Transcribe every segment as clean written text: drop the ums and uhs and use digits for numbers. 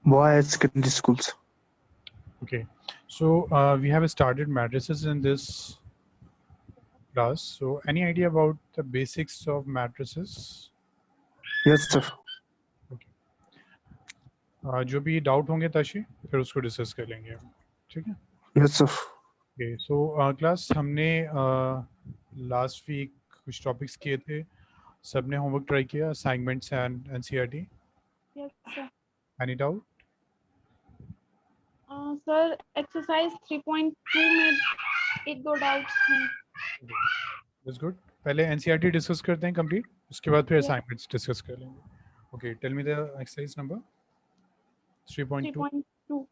Boy secondary schools. Okay, so we have started matrices in this class. So any idea about the basics of matrices? Yes, sir. Okay. जो भी doubt होंगे ताशी फिर उसको discuss कर लेंगे हम, ठीक है? Yes, sir. Okay, so class हमने लास्ट वीक कुछ टॉपिक्स किए थे, सबने होमवर्क ट्राई किया, assignments and NCERT. Yes, sir. Any doubt? Sir exercise 3.2 में एक दो डाउट्स हैं. That's good. पहले एनसीईआरटी डिस्कस करते हैं कंप्लीट, उसके बाद फिर Yes. असाइनमेंट्स डिस्कस कर लेंगे. Okay, tell me the exercise number 3.2. 3.2.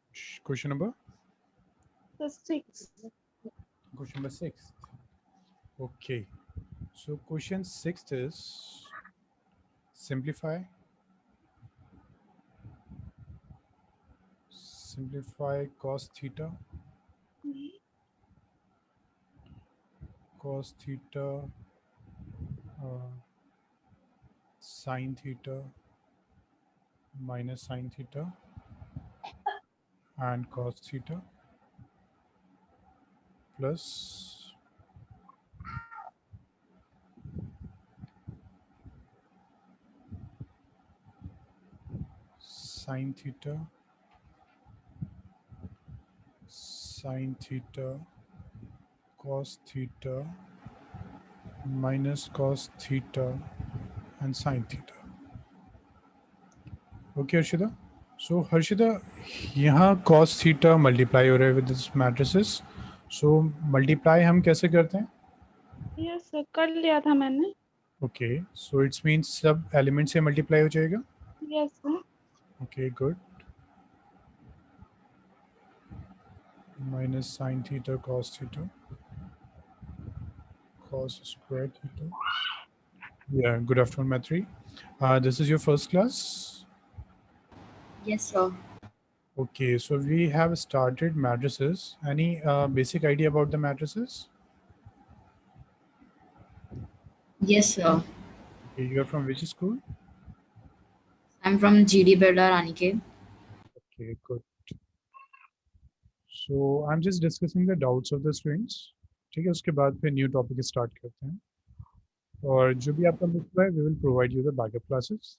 Question number? The 6. Question number 6. Okay, so question 6 is simplify cos theta sin theta minus sin theta and cos theta plus sin theta cos theta minus cos theta and sin theta. Okay, Harshita? So Harshita, यहाँ cos theta multiply हो रहा है with this matrices. So multiply हम कैसे करते हैं? Yes, sir. कर लिया था मैंने. Okay, so it means सब एलिमेंट से मल्टीप्लाई हो जाएगा. Yes, sir. Okay, good. Minus sin theta cos theta cos square theta. Yeah, good afternoon, Maitri. This is your first class? Yes, sir. Okay, so we have started matrices. Any basic idea about the matrices? Yes, sir. Okay, you are from which school? I'm from GD Birla Ranike. Okay, good. So I'm just discussing the doubts of the students. ठीक है, उसके बाद फिर new topic start करते हैं, और जो भी आपका मिस हुआ है we will provide you the backup classes.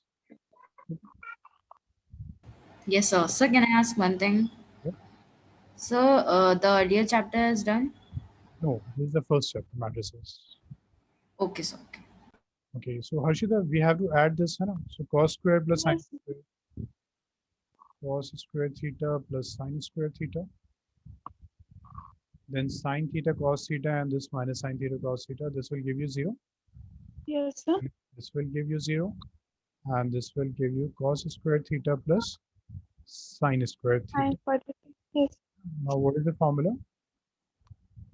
Yes, sir. Sir, can I ask one thing? Yep. Sir, the earlier chapter is done? No, this is the first chapter, matrices. Okay, sir. Okay. Okay, so Harshita, we have to add this, है ना? So cos square plus sin Yes. square, cos square theta plus sin square theta, then sin theta cos theta, and this minus sin theta cos theta, this will give you 0. Yes, sir. This will give you 0, and this will give you cos square theta plus sin square theta. Fine for the. Yes. Now what is the formula?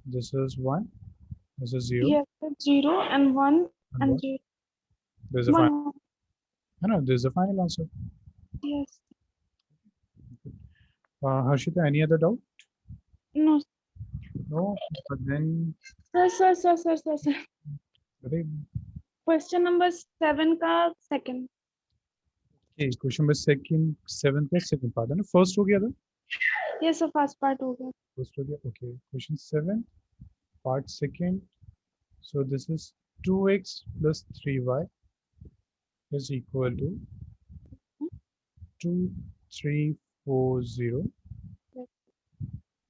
This is 1, this is 0, Yes, sir. 0 and 1 and and what? 0. There's a 1. final. No, there's a final answer. Yes. Harshita, any other doubt? No. No, but then Sir. okay, Question number 7 का second. question number 7 का second part है ना, first हो गया था? Yes, sir. First part हो गया. First हो गया. Okay, question 7 part second. So this is 2x plus 3y is equal to 2340, Yes.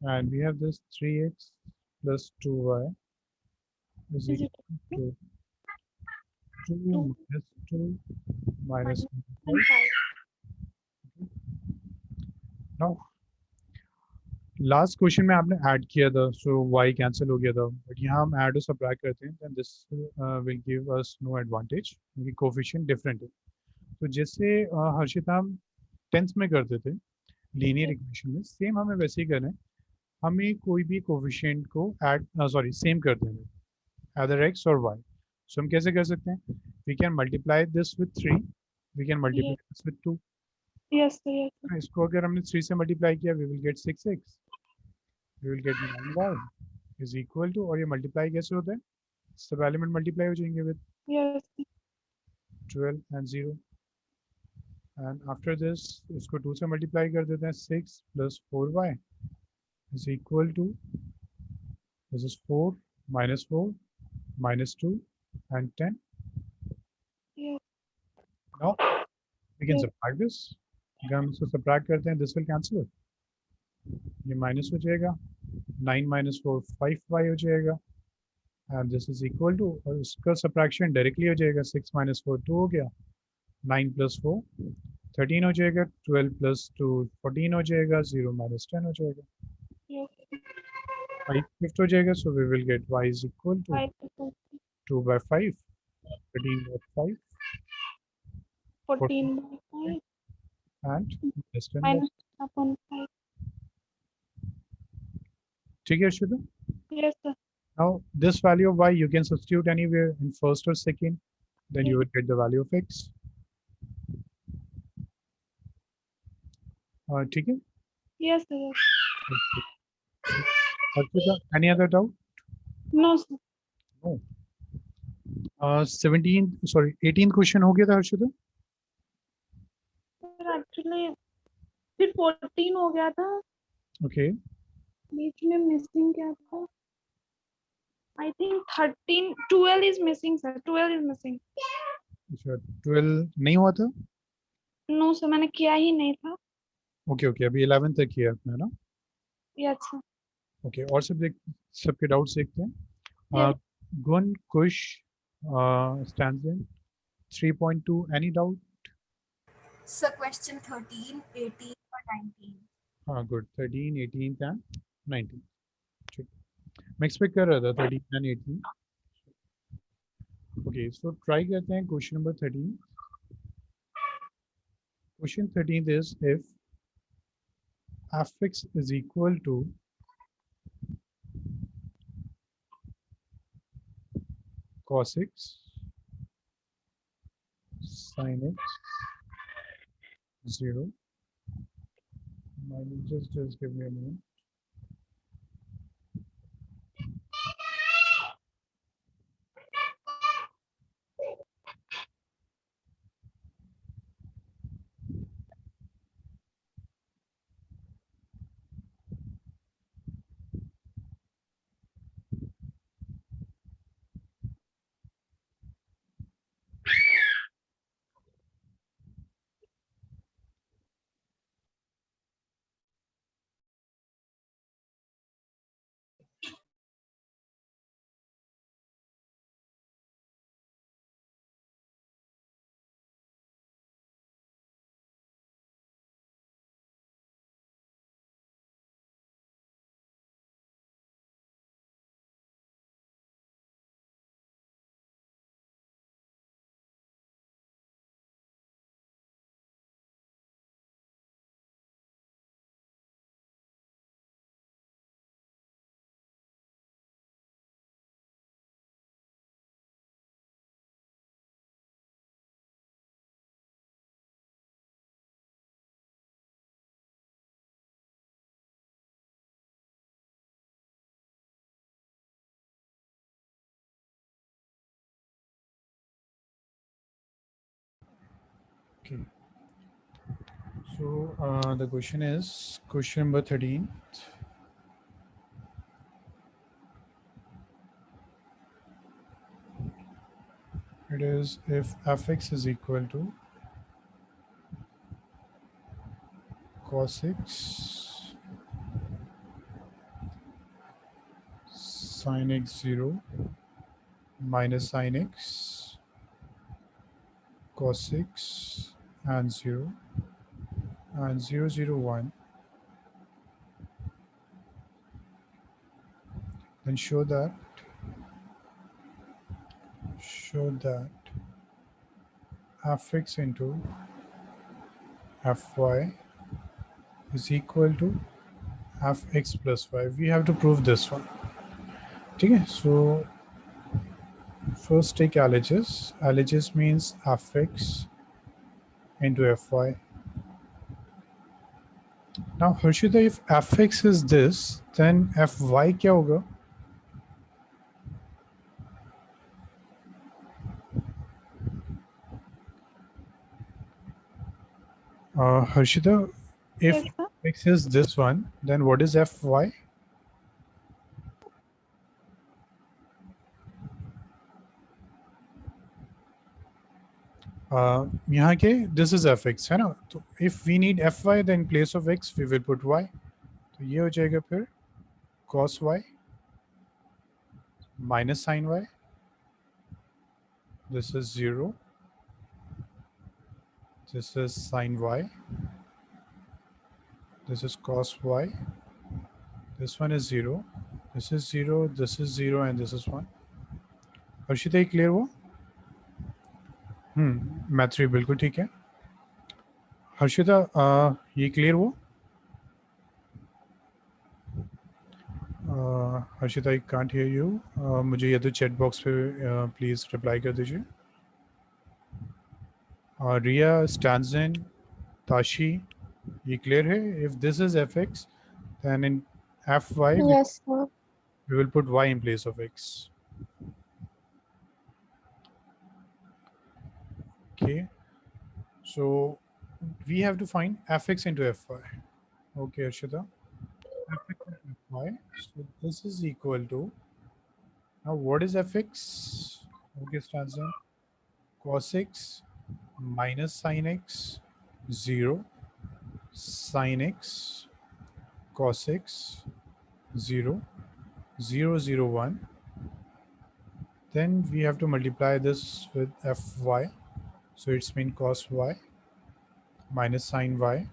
and we have this 3x plus 2y is Is it equal to 2 minus 2 minus 5. 5? Now last question में आपने add किया था, सो y cancel हो गया था, but यहाँ हम add और सब्ट्रैक्ट करते हैं, then this will give us no advantage क्योंकि कोफिशिएंट डिफरेंट है. तो जैसे हर्षित हम 10th में करते थे लीनियर इक्वेशन में, सेम हमें वैसे ही करना है. हमें कोई भी कोफिशिएंट को ऐड सेम कर देंगे, either x और y. सो हम कैसे कर सकते हैं? We can multiply this with 3, we can multiply this with 2. Yes, sir. Yes, sir. इसको अगर हमने 3 से मल्टीप्लाई किया, we will get 6x, we will get 9y is equal to, और ये मल्टीप्लाई कैसे होता है? सब एलिमेंट मल्टीप्लाई हो जाएंगे with Yes. 12 and 0, and after this इसको 2 से मल्टीप्लाई कर देते हैं. 6 + 4y is equal to, this is 4 minus 4 minus 2 and 10. Yes. Now we can Yes. subtract this. अगर हम इसको subtract करते हैं, this will cancel. ये माइनस हो जाएगा. 9 minus 4 5y हो जाएगा. And this is equal to, और इसका subtraction directly हो जाएगा. 6 minus 4 2 हो गया. 9 plus 4 13 हो जाएगा. 12 plus 2 14 हो जाएगा. 0 minus 10 हो जाएगा. Yes. 5 5 हो जाएगा. So we will get y is equal to 5 equals to 2 by 5, 13 by 5 14 by 5 and less than that. minus upon 5. ठीक है Arshita? Yes, sir. Now this value of y you can substitute anywhere in first or second, then you will get the value of x. ठीक है? Yes, sir. Yes. Arshita, any other doubt? No, sir. No. 18th question हो गया था Arshita? Sir, actually फिर 14 हो गया था. Okay. बीच में मिसिंग क्या था? I think 13 12 is missing, sir. 12 is missing. अच्छा 12 नहीं हुआ था? No, sir. मैंने किया ही नहीं था. ओके ओके अभी 11 तक किया आपने ना? Yes, sir. ओके और सबके डाउट्स देखते हैं. Yes. Gun Kush stands in 3.2. Any doubt? So question 13, 18 or 19? Good. 13, 18 and 19. ठीक. मैं expect कर रहा था 13 and 18. Okay, so try करते हैं question number 13. Question 13 is if f(x) is equal to cos x sin x 0. Just give me a moment. Okay. So the question is question number 13. It is if f(x) is equal to cos x sin x 0 minus sin x cos x and 0 and 0 0 1, then show that f(x) into fy is equal to f(x) plus y. We have to prove this one. Okay, so first take LHS. LHS means f(x) into fy. Now Harshita, if f(x) is this, then fy क्या होगा? Harshita, if Yes, sir. x is this one, then what is fy? यहाँ के this is fx है ना, तो if we need fy then in place of x we will put y, तो ये हो जाएगा फिर cos y minus sin y, this is 0, this is sin y, this is cos y, this one is 0, this is 0, this is 0 and this is 1. Harshita ये clear वो? Math 3 बिल्कुल ठीक है. हर्षिता ये क्लियर वो? Harshita I can't hear you. मुझे ये तो चैट बॉक्स पे प्लीज़ रिप्लाई कर दीजिए. रिया, स्टैंजन, ताशी, ये क्लियर है? If this is F X then in F Y Yes, sir. we will put y in place of x. Okay, so we have to find fx into fy. Okay, Arshita, fx into fy, so this is equal to, now what is fx? Okay, Stanton, cos x minus sin x 0, sin x cos x 0, 0, 0, 1. Then we have to multiply this with fy. So it's mean cos y minus sin y.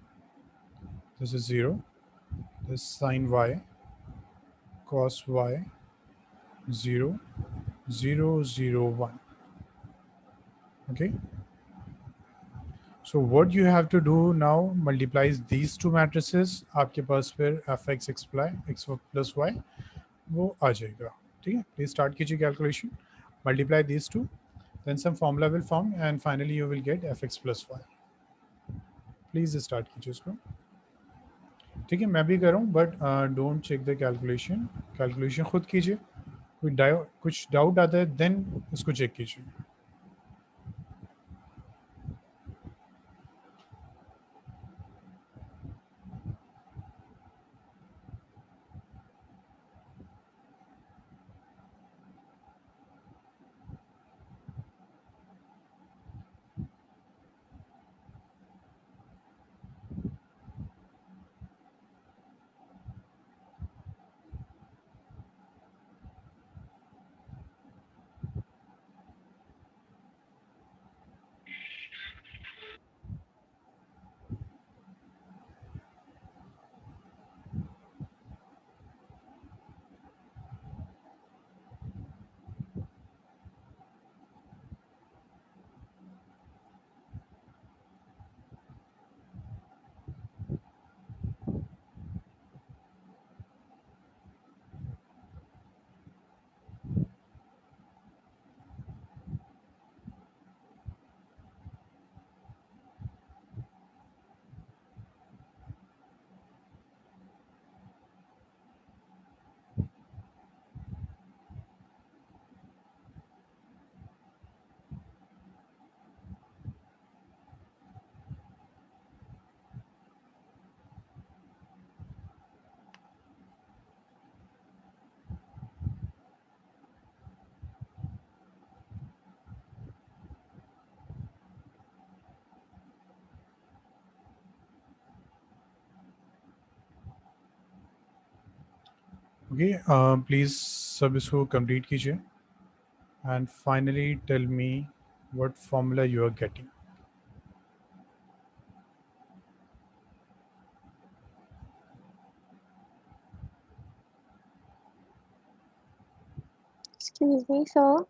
This is 0. This sin y cos y 0, 0, 0, 1. Okay. So what you have to do now, multiplies these two matrices. आपके पास फिर fx x plus y वो आ जाएगा. ठीक है. Please start कीजिए calculation. Multiply these two. Then some formula will form and finally you will get fx plus y. Please start कीजिए इसको. ठीक है, मैं भी कर रहा हूँ but don't check the calculation. Calculation खुद कीजिए. कुछ डाउट आता है देन इसको चेक कीजिए. ओके, प्लीज़ सब इसको कंप्लीट कीजिए and finally tell me what formula you are getting. Excuse me, sir.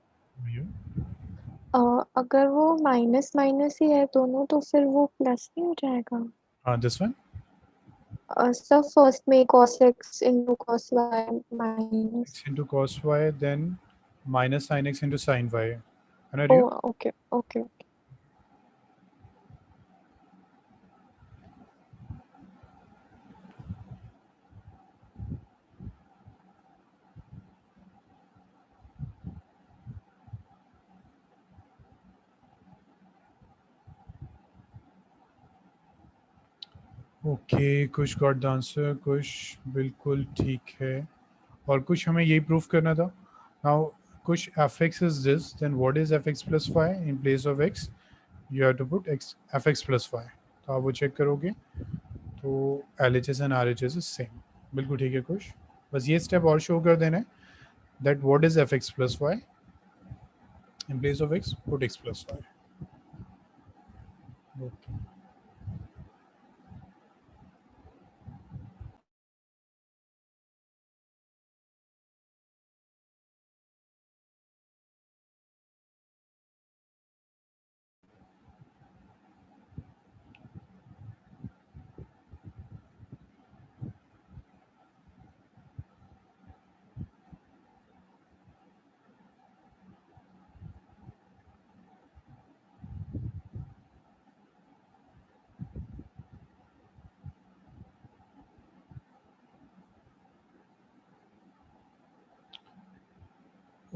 अगर वो माइनस माइनस ही है दोनों तो फिर वो प्लस नहीं हो जाएगा? दिस वन सर फर्स्ट में cos x into cos y minus. into cos y then minus sin x into sin y. है ना Oh, रिया? okay, okay. ओके, कुछ गॉट द आंसर, कुछ बिल्कुल ठीक है, और कुछ हमें यही प्रूफ करना था. नाउ कुछ fx is this, then what is fx plus y? In place of x you have to put fx plus y. तो आप वो चेक करोगे तो LHS and RHS is same. बिल्कुल ठीक है कुछ, बस ये स्टेप और शो कर देना है, that what is fx plus y? In place of x put x plus y. Okay.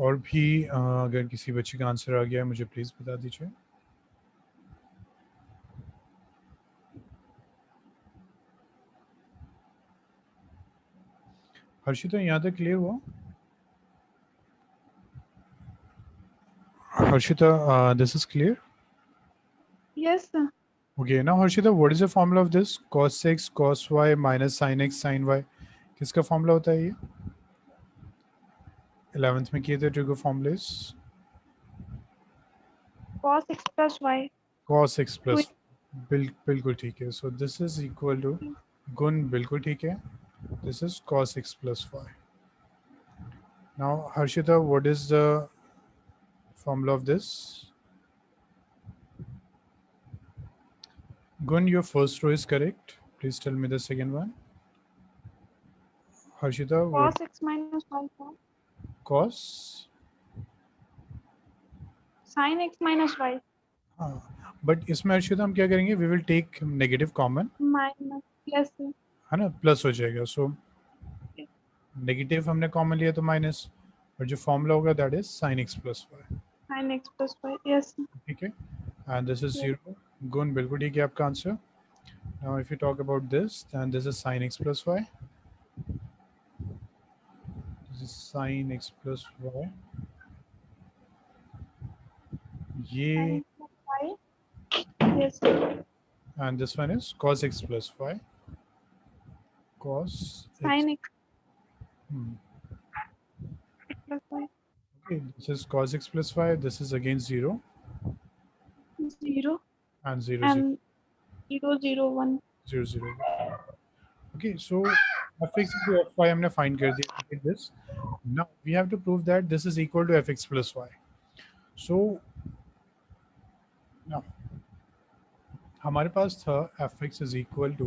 और भी अगर किसी बच्चे का आंसर आ गया है मुझे प्लीज़ बता दीजिए. हर्षिता यहाँ तक क्लियर हुआ? Harshita, this is clear? Yes, sir. Okay, now Harshita, what is the formula of this? Cos x, cos y minus sin x, sin y. किसका formula होता है ये? 11th में किए थे trigger formulas. Cos x plus y. Cos x plus बिल्कुल ठीक है. So this is equal to गुण बिल्कुल ठीक है. This is cos x plus y. Now Harshita, what is the formula of this? Gun, your first row is correct. Please tell me the second one. Harshita, what Cos x minus y. Sir. cos? Sin x minus y. हाँ, but इसमें हर्षिता हम क्या करेंगे? We will take negative common, Minus. Yes, sir. है ना, plus हो जाएगा. So negative हमने कॉमन लिया तो माइनस, और जो फॉर्मूला होगा that is sin x plus y. Sin x plus y. Yes, sir. ठीक है, एंड दिस इज Yes. 0. गुण बिल्कुल ठीक है आपका answer. Now if you talk about this, then this is sin x plus y. This is sin x plus y. ये Sin x plus y. Yes, sir. and this one is cos x plus y. Cos x. Sin x Hmm. plus y. Okay, this is cos x plus y. This is again 0 0 and 0 0 and 0 0 1. 0 0. Okay, so fx into fy हमने find कर दिया. Look at this. Now we have to prove that this is equal to fx plus y. So now हमारे पास था fx is equal to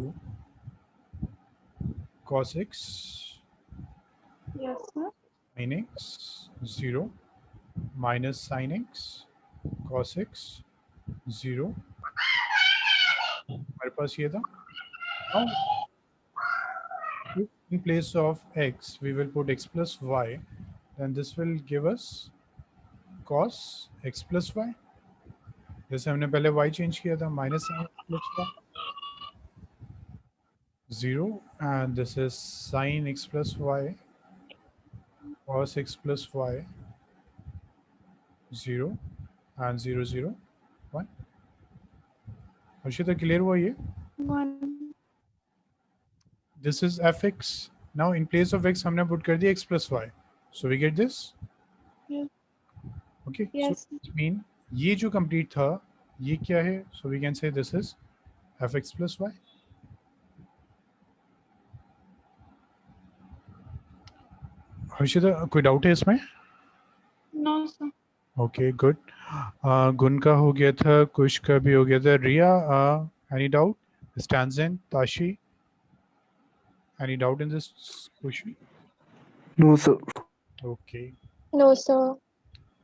cos x Yes, sir. sin x 0 minus sin x cos x 0. हमारे पास ये था. Now in place of x we will put x plus y, then this will give us cos x plus y. जैसे हमने पहले y change किया था, minus sin x plus y 0, and this is sin x plus y cos x plus y 0 and 0 0 1. Harshita clear हुआ ये? 1. This is fx. Now in place of x हमने put कर दिया x plus y, so we get this. Yes. Okay, Yes. so it mean ये जो complete था ये क्या है? So we can say this is fx plus y. Harshita कोई डाउट है इसमें? No, sir. Okay good. गुण का हो गया था, कुश का भी हो गया था. Riya, any doubt? Stanzin, Tashi, any doubt in this question? No, sir. Okay. No, sir.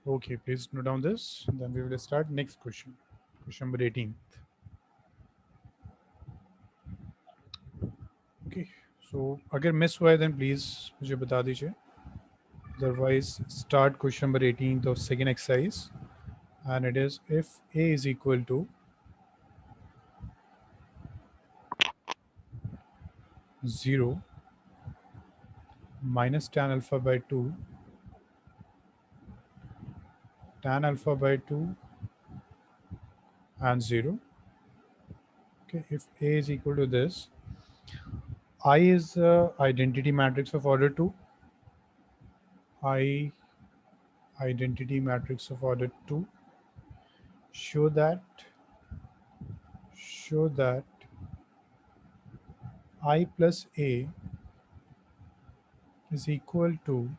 Okay, please note down this. Then we will start next question. Question number 18. Okay. So अगर मिस हुआ है then please मुझे बता दीजिए. Otherwise start question number 18 of second exercise, and it is if a is equal to 0 minus tan alpha by 2 tan alpha by 2 and 0. Okay, if A is equal to this, I is the identity matrix of order 2. I identity matrix of order 2. Show that I plus A is equal to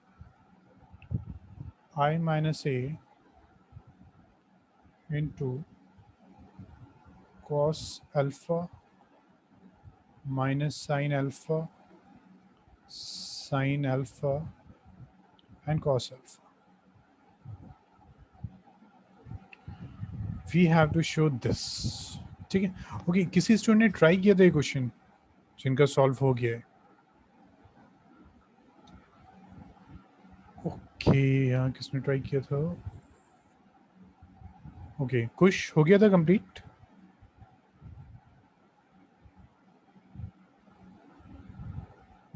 I minus A into cos alpha minus sine alpha and cos alpha. We have to show this. ठीक है. Okay, किसी student ने try किया था ये question जिनका solve हो गया है? ओके, यहाँ किसने ट्राई किया था? ओके, कुश हो गया था कंप्लीट?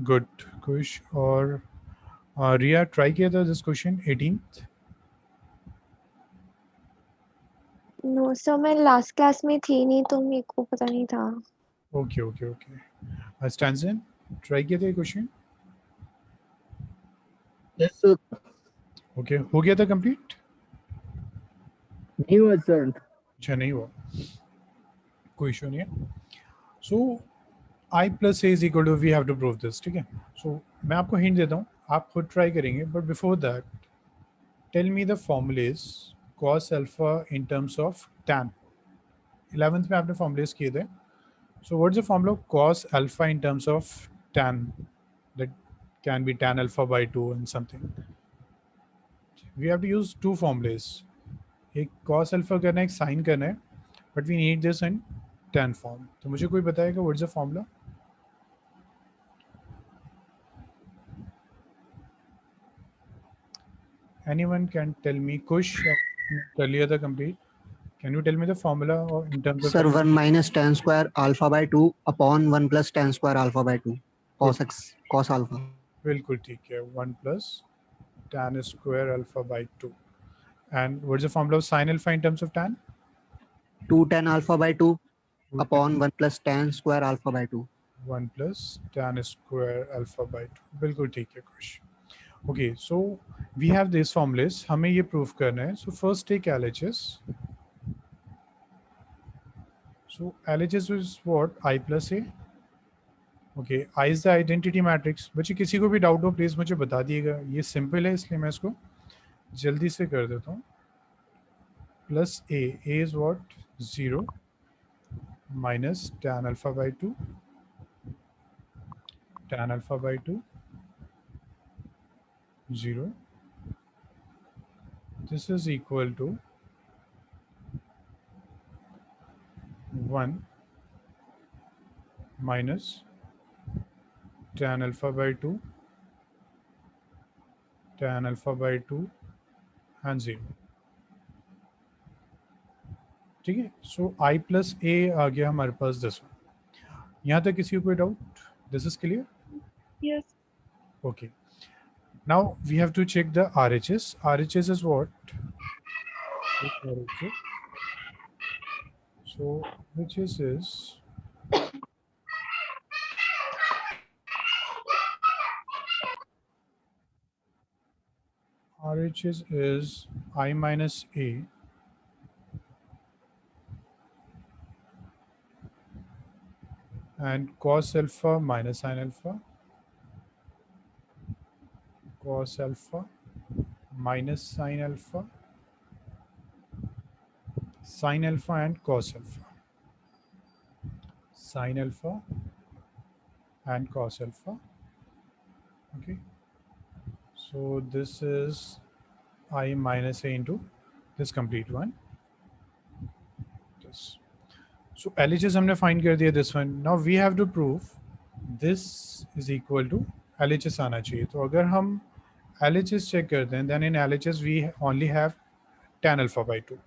गुड, कुश और रिया ट्राई किया था this question 18th? No sir, मैं लास्ट क्लास में थी नहीं तो मेरे को पता नहीं था. Okay okay okay. Stanzin try किया था ये क्वेश्चन? Yes sir. ओके, हो गया था कंप्लीट? नहीं हुआ सर. अच्छा, नहीं हुआ, कोई इशू नहीं है. सो I plus A is equal to, we have to prove this. ठीक है. सो मैं आपको हिंट देता हूँ, आप खुद ट्राई करेंगे, but before that tell me the formulas cos alpha in terms of tan. 11th में आपने फॉर्मूलेज किए थे. सो what is the formula of cos alpha in terms of tan? That can be tan alpha by 2 and something. We have to use two formulas. एक cos alpha करना है, एक sin करना है, but we need this in tan form. तो मुझे कोई बताएगा what is the formula? Anyone can tell me? Kush, कर लिया था complete. Can you tell me the formula in terms of? Sir, 1 minus tan square alpha by 2 upon 1 plus tan square alpha by 2 cos alpha. बिल्कुल ठीक है. 1 plus tan square alpha by 2. And what is the formula of sin alpha in terms of tan? 2 tan alpha by 2 upon 1 plus tan square alpha by 2. 1 plus tan square alpha by 2. बिल्कुल ठीक है कुश. Okay, so we have these formulas. हमें ये proof करना है. So first take LHS. So LHS is what? I plus A. Okay, I is the identity matrix. बच्चे किसी को भी डाउट हो प्लीज मुझे बता दिएगा. ये सिंपल है इसलिए मैं इसको जल्दी से कर देता हूँ. Plus A. A is what? 0 minus tan alpha by 2. Tan alpha by 2. 0. This is equal to 1 minus tan alpha by 2, tan alpha by 2 and 0. ठीक है. सो I plus A आ गया हमारे पास this one. यहाँ तक किसी को कोई doubt? This is clear? Yes. Okay. Now we have to check the RHS. RHS is what? RHS. So RHS is I minus A and cos alpha minus sin alpha, cos alpha minus sin alpha, sin alpha and cos alpha, sin alpha and cos alpha. Okay, so this is I minus A into this complete one. This. So LHS हमने find कर दिया this one. Now we have to prove this is equal to LHS आना चाहिए. तो अगर हम LHS check करते हैं, then in LHS we only have tan alpha by 2.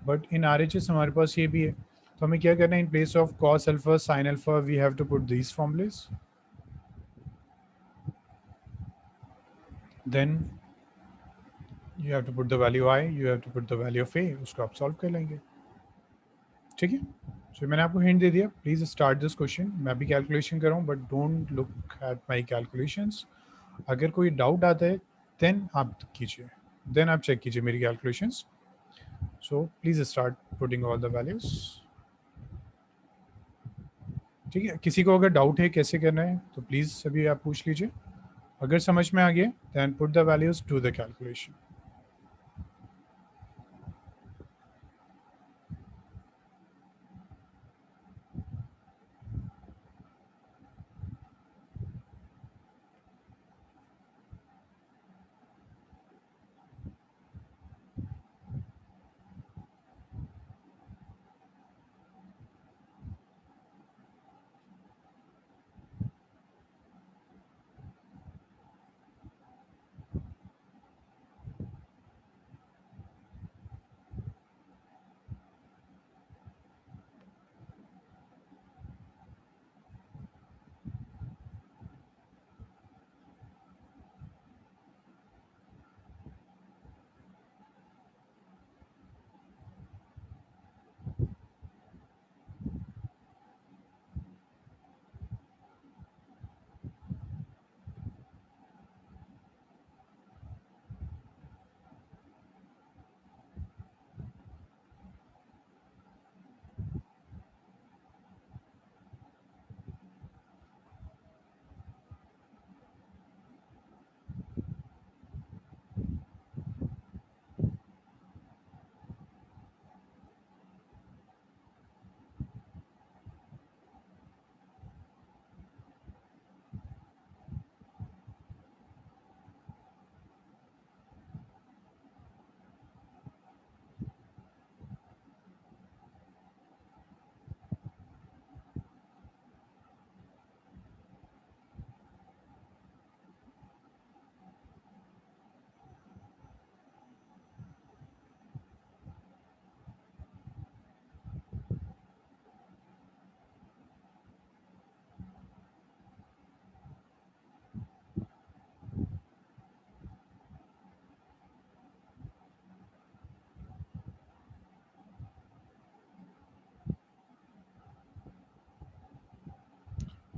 But in RHS हमारे पास ये भी है. तो हमें क्या करना है, in place of cos alpha sin alpha we have to put these formulas. Then you have to put the value I, you have to put the value of A, उसको आप सॉल्व कर लेंगे. ठीक है. So मैंने आपको hint दे दिया. Please start this question. मैं भी कैलकुलेशन कर रहा हूँ, but don't look at my calculations. अगर कोई डाउट आता है देन आप कीजिए, देन आप चेक कीजिए मेरी calculations. So please start putting all the values. ठीक है. किसी को अगर डाउट है कैसे करना है तो प्लीज अभी आप पूछ लीजिए. अगर समझ में आ गया then put the values to the calculation.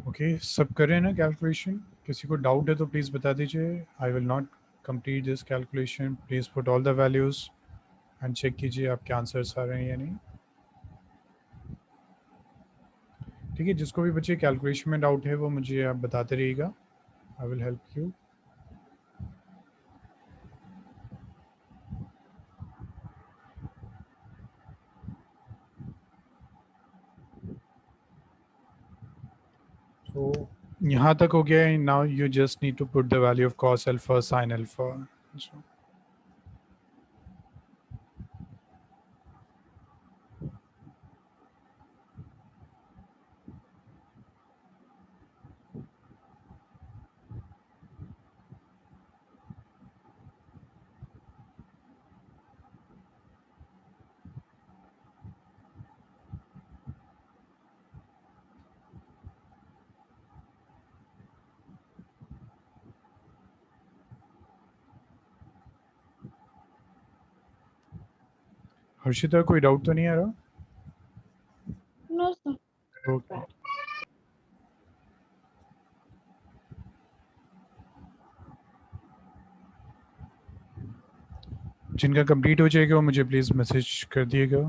Okay, सब कर रहे हैं ना कैलकुलेशन? किसी को डाउट है तो प्लीज़ बता दीजिए. I will not complete this calculation. Please put all the values and check कीजिए आपके आंसर्स आ रहे हैं या नहीं. ठीक है. जिसको भी बच्चे कैलकुलेशन में डाउट है वो मुझे आप बताते रहिएगा. I will help you. तो यहाँ तक हो गया है. Now you just need to put the value of cos alpha sin alpha. Harshita, कोई डाउट तो नहीं आ रहा? No, sir. ओके. जिनका कंप्लीट हो जाएगा वो मुझे प्लीज़ मैसेज कर दिएगा.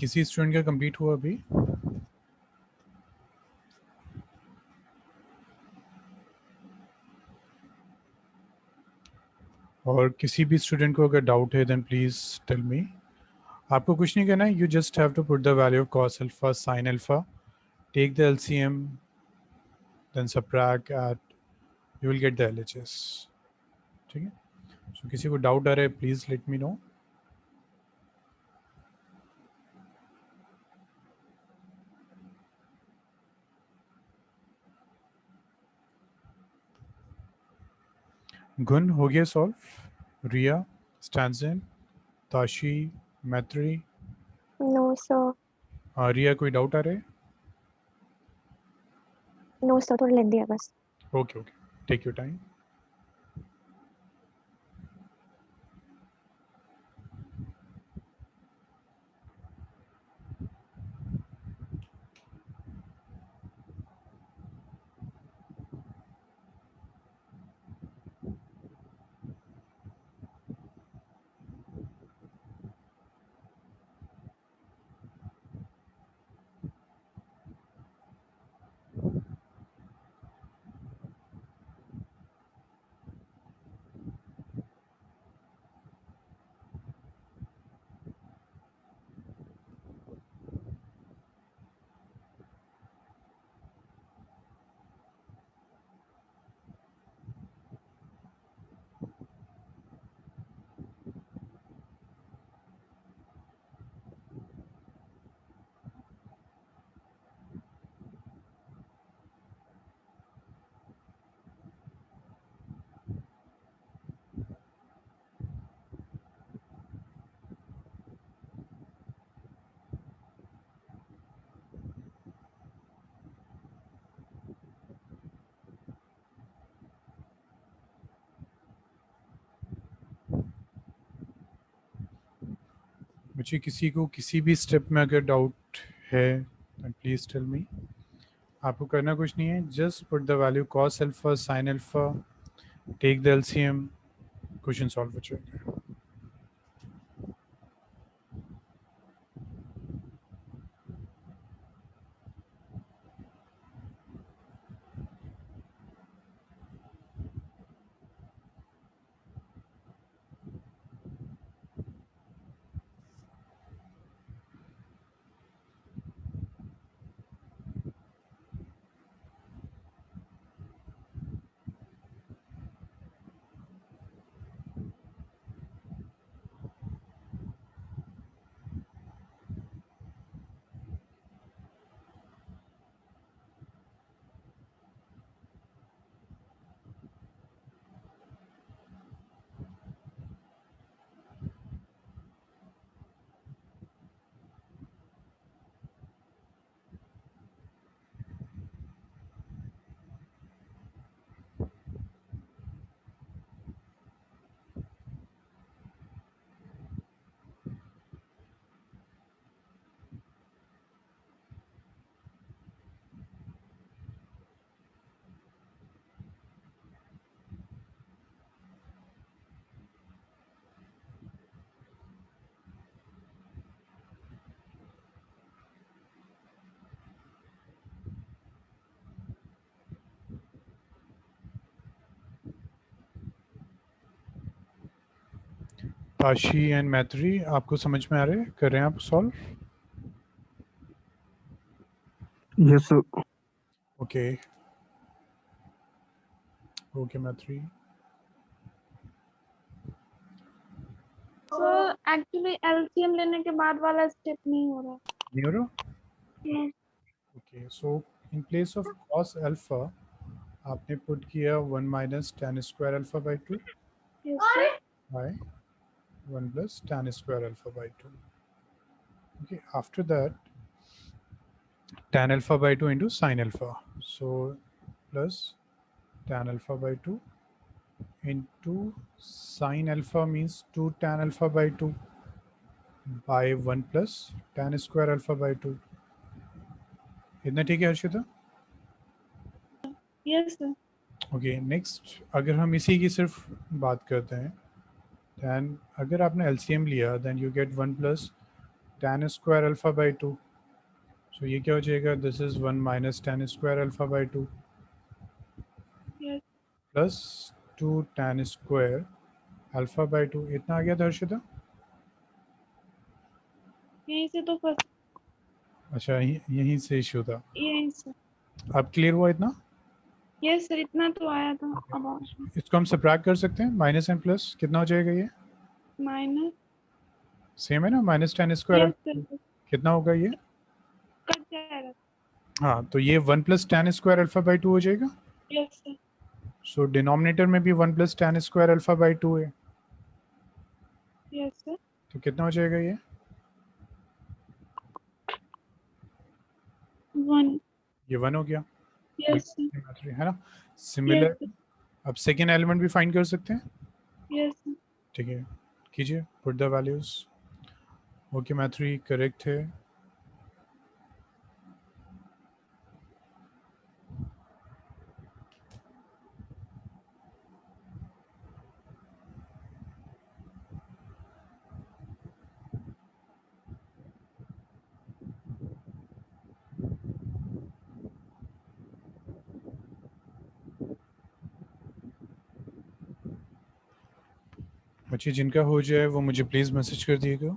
किसी स्टूडेंट का कंप्लीट हुआ अभी? और किसी भी स्टूडेंट को अगर डाउट है देन प्लीज टेल मी. आपको कुछ नहीं करना है, you just have to put the value of cos alpha sin alpha, take the LCM, then subtract at, you will get the LHS. ठीक है. सो किसी को डाउट आ रहा है प्लीज लेट मी नो. गुन हो गया सॉल्व. रिया, स्टैंजन, ताशी, मैत्री. No, sir. रिया कोई डाउट आ रहा है? No, sir. थोड़ा लेंदी है बस. Okay okay, take your time. मुझे किसी को किसी भी स्टेप में अगर डाउट है प्लीज टेल मी. आपको करना कुछ नहीं है, just put the value cos alpha sin alpha, take the LCM, question solve हो जाएगा. ताशी एंड मैत्री, आपको समझ में आ रहे हैं? कर रहे हैं आप solve? Yes, sir. Okay okay मैत्री. सर एक्चुअली LCM लेने के बाद वाला स्टेप नहीं हो रहा. नहीं हो रहा? Yes. Okay, so in place of cos alpha आपने पुट किया 1 minus tan square alpha by 2 Yes, sir. by 1 plus tan square alpha by 2. Okay, after that tan alpha by 2 into sin alpha, so plus tan alpha by 2 into sin alpha means 2 tan alpha by 2 by 1 plus tan square alpha by 2. इतना ठीक है Harshita? Yes, sir. Okay, next अगर हम इसी की सिर्फ बात करते हैं, दैन अगर आपने LCM लिया then you get 1 plus tan square alpha by 2. So ये क्या हो जाएगा? This is 1 minus tan square alpha by 2 Yes. plus 2 tan square alpha by 2. इतना आ गया था हर्षिता? यहीं से तो फर्स्ट, अच्छा यहीं से इश्यू था. यहीं से. अब क्लियर हुआ इतना? यस सर, इतना तो आया था. अब इसको हम सब्ट्रैक्ट कर सकते हैं. माइनस एंड प्लस कितना हो जाएगा? ये माइनस. सेम है ना? Minus tan square yes sir, कितना होगा ये? कट जाएगा. हाँ, तो ये 1 plus tan square alpha by 2 हो जाएगा. Yes sir. सो डिनोमिनेटर में भी 1 plus tan square alpha by 2 है. Yes sir. तो कितना हो जाएगा ये? 1. ये 1 हो गया. Yes sir. है ना? सिमिलर. यस अब सेकेंड एलिमेंट भी फाइंड कर सकते हैं. Yes sir. ठीक है, कीजिए. Put the values. Okay Maitri correct है. बच्चे जिनका हो जाए वो मुझे प्लीज़ मैसेज कर दिएगा.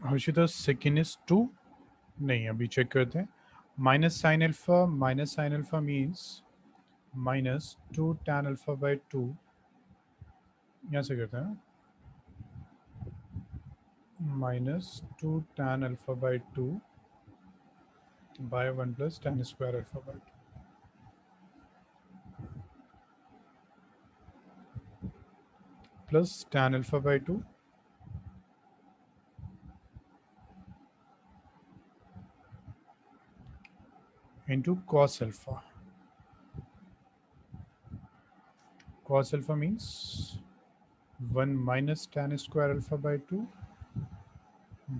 Harshita second is 2. नहीं, अभी चेक करते हैं. Minus sine alpha means minus 2 tan alpha by 2. यहाँ से करते हैं. Minus 2 tan alpha by 2 by 1 plus tan square alpha by 2 plus tan alpha by 2 into cos alpha. Cos alpha means 1 minus tan square alpha by 2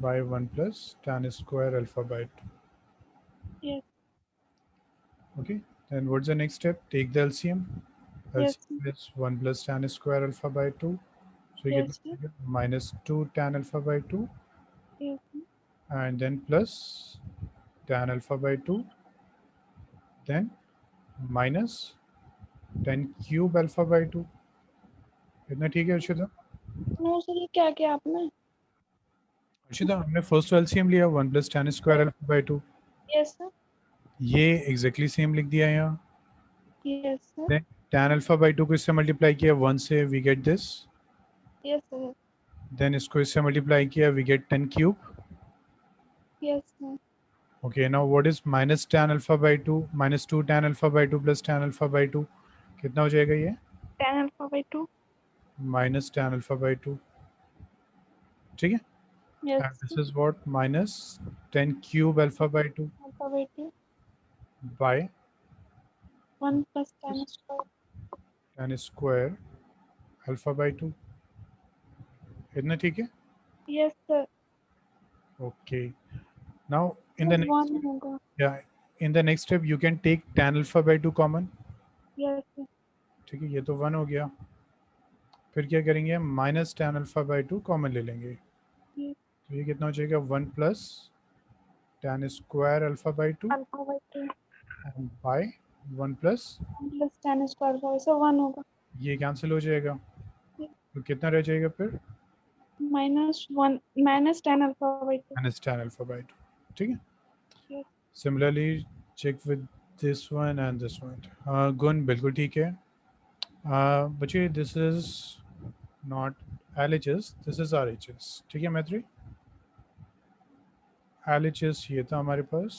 by 1 plus tan square alpha by 2. Yes. Okay, then what's the next step? Take the LCM. Yes. LCM is 1 plus tan square alpha by 2. So you Yes, get minus 2 tan alpha by 2 Yes. and then plus tan alpha by 2. Then minus tan cube alpha by 2. इतना ठीक है Arshita? No sir, ये क्या किया आपने? अर्शिता, हमने first LCM लिया 1 plus tan square alpha by 2. Yes sir. ये एग्जैक्टली सेम लिख दिया यहाँ. Yes sir. tan alpha by 2 को इससे मल्टीप्लाई किया 1 से, we get this. Yes sir. Then इसको इससे मल्टीप्लाई किया, we get 10 cube. Yes sir. Okay, now what is minus tan alpha by 2? Minus 2 tan alpha by 2 plus tan alpha by 2. कितना हो जाएगा ये? tan alpha by 2. Minus tan alpha by 2, ठीक है। Yes. And this is what? Minus 10 cube alpha by 2 Alpha by 2. by 1 plus tan square. tan square alpha by 2. इतना ठीक है? Yes sir. Okay. Now in the next, 1 होगा. yeah, in the next step you can take tan alpha by 2 common. Yes sir. ठीक है, ये तो 1 हो गया। फिर क्या करेंगे? Minus tan alpha by 2 common ले लेंगे। Yes. तो ये कितना हो जाएगा? 1 plus tan square alpha by 2 Alpha by 2. And by 1 plus 1 plus tan square alpha. So 1 होगा. ये कैंसिल हो जाएगा। तो कितना रह जाएगा फिर? Minus 1 minus tan alpha by 2. Minus tan alpha by 2, ठीक है। Yes. Similarly check with this one and this one. Gun बिल्कुल ठीक है। बच्चे this is not LHS, this is RHS, ठीक है मैत्री। LHS ये था हमारे पास,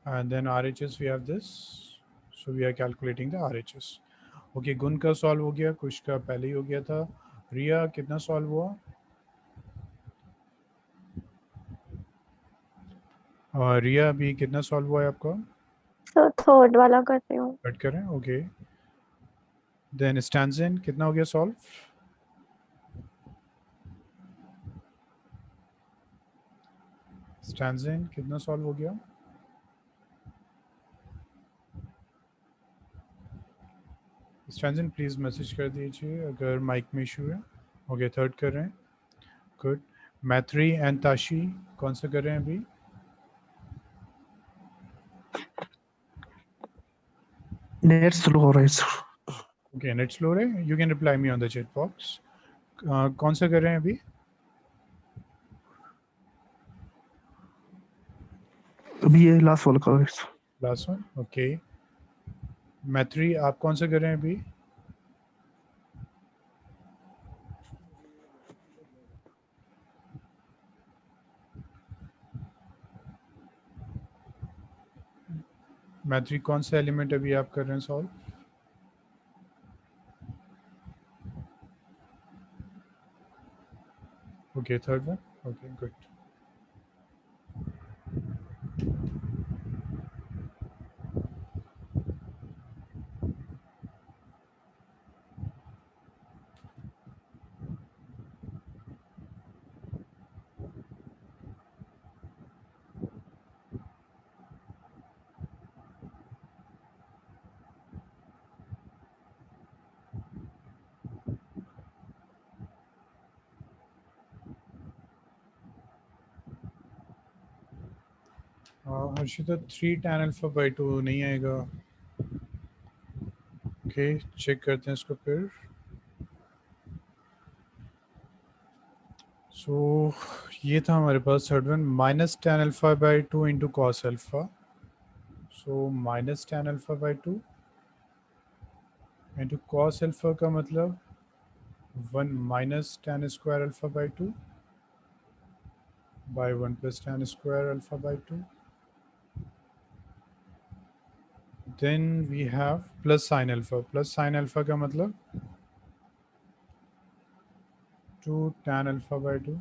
and then RHS we have this, so we are calculating the RHS. Okay, गुण का सॉल्व हो गया, कुछ का पहले ही हो गया था। रिया कितना सॉल्व हुआ? और रिया अभी कितना सॉल्व हुआ है आपका? सर थर्ड वाला कर रही हूँ। कट करें, ओके। देन स्टैंजन कितना हो गया सॉल्व? स्टैंजन कितना सॉल्व हो गया? स्टैंजन प्लीज मैसेज कर दीजिए अगर माइक में इशू है। ओके, थर्ड कर रहे हैं, गुड। मैथ्री एंड ताशी कौन सा कर रहे हैं अभी? नेट स्लो हो रहा है सर। ओके, नेट स्लो है, you can reply me on the chat box. कौन सा कर रहे हैं अभी? अभी ये लास्ट वाला कर रहे हैं sir. Last one, okay. Maitri आप कौन सा कर रहे हैं अभी? मैथ्री कौन सा एलिमेंट अभी आप कर रहे हैं solve? Okay, third one, okay good. Harshita 3 tan alpha by 2 नहीं आएगा। ओके, चेक करते हैं इसको फिर। सो ये था हमारे पास third one, minus tan alpha by 2 into cos alpha. So minus tan alpha by 2 into cos alpha का मतलब 1 minus tan square alpha by 2 by 1 plus tan square alpha by 2। Then we have plus sine alpha. Plus sine alpha का मतलब 2 tan alpha by 2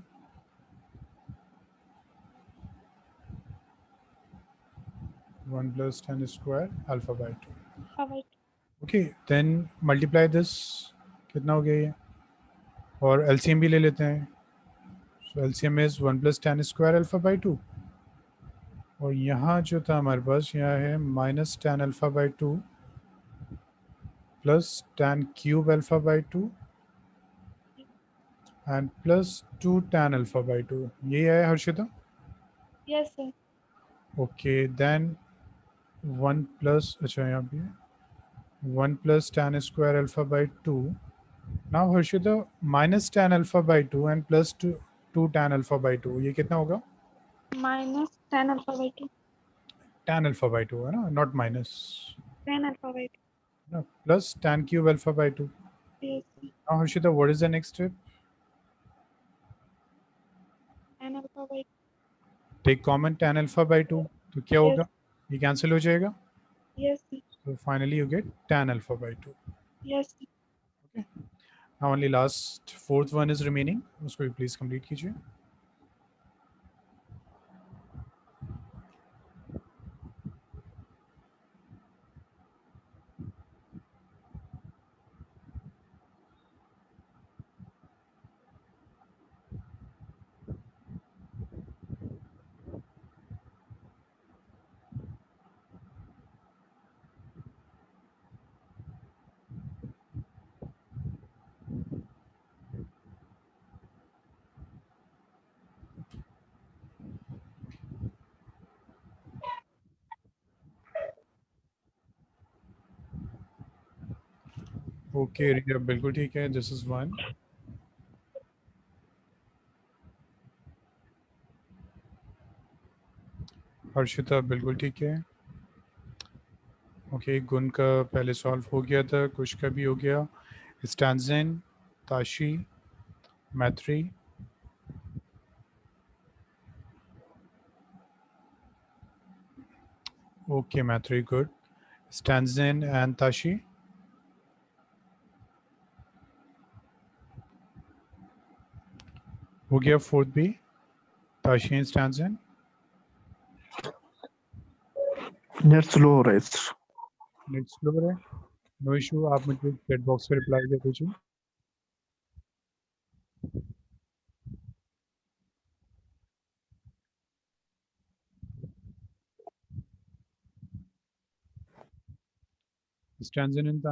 1 plus tan square alpha by 2. Alpha by 2. Okay, then multiply this, कितना हो गया ये? और LCM भी ले लेते हैं। So LCM is 1 plus tan square alpha by 2. और यहाँ जो था हमारे पास, यहाँ है minus tan alpha by 2 plus tan cube alpha by 2 and plus 2 tan alpha by 2. यही है Harshita? Yes sir. Okay, then 1 plus, अच्छा यहाँ पे 1 plus tan square alpha by 2. Now Harshita, minus tan alpha by 2 and plus 2 tan alpha by 2, ये कितना होगा? Minus tan alpha by 2. Tan alpha by 2 है ना, not minus, Tan alpha by 2. no, plus tan cube alpha by 2. Yes sir. Now Harshita, what is the next step? Tan alpha by 2. Take common tan alpha by 2, तो क्या Yes. होगा? ये cancel हो जाएगा। Yes sir. So finally you get tan alpha by 2. Yes. Now only last fourth one is remaining. उसको भी please complete कीजिए. Okay, रिया बिल्कुल ठीक है. This is one. हर्षिता बिल्कुल ठीक है. ओके, गुण का पहले सॉल्व हो गया था, कुछ का भी हो गया. स्टैंजन, ताशी, मैत्री. ओके मैत्री, गुड. स्टैंजन एंड ताशी. हो गया फोर्थ भी. ताशी एंड स्टैंजन. नेट स्लो हो रहा है सर. नेट स्लो है. नो इशू, आप मुझे चैट बॉक्स पे रिप्लाई कर दीजिए. स्टैंजन एंड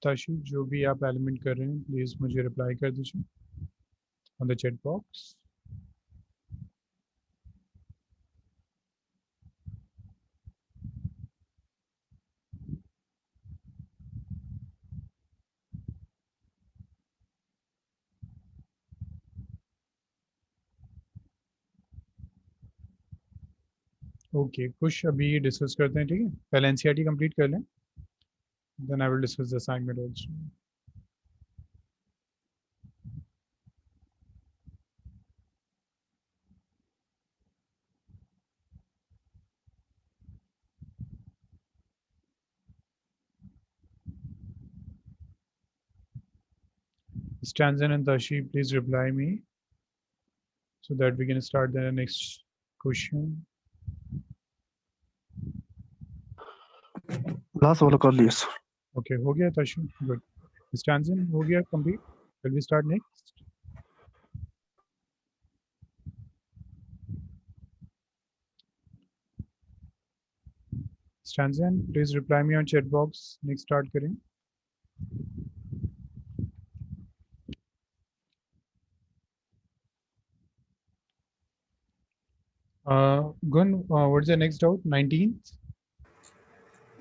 ताशी, जो भी आप एलिमेंट कर रहे हैं प्लीज मुझे रिप्लाई कर दीजिए on the chat box. Okay, कुछ अभी डिस्कस करते हैं, ठीक है. पहले एनसीईआरटी कंप्लीट कर लें, then I will discuss the assignment also. Stanzan and Tashi, please reply me so that we can start the next question. Last वाला कर लिया सर. Okay, हो गया Tashi, good. Stanzan हो गया complete. Will we start next? Stanzan, please reply me on chat box. Next start करें. Gun, what's the next doubt? 19th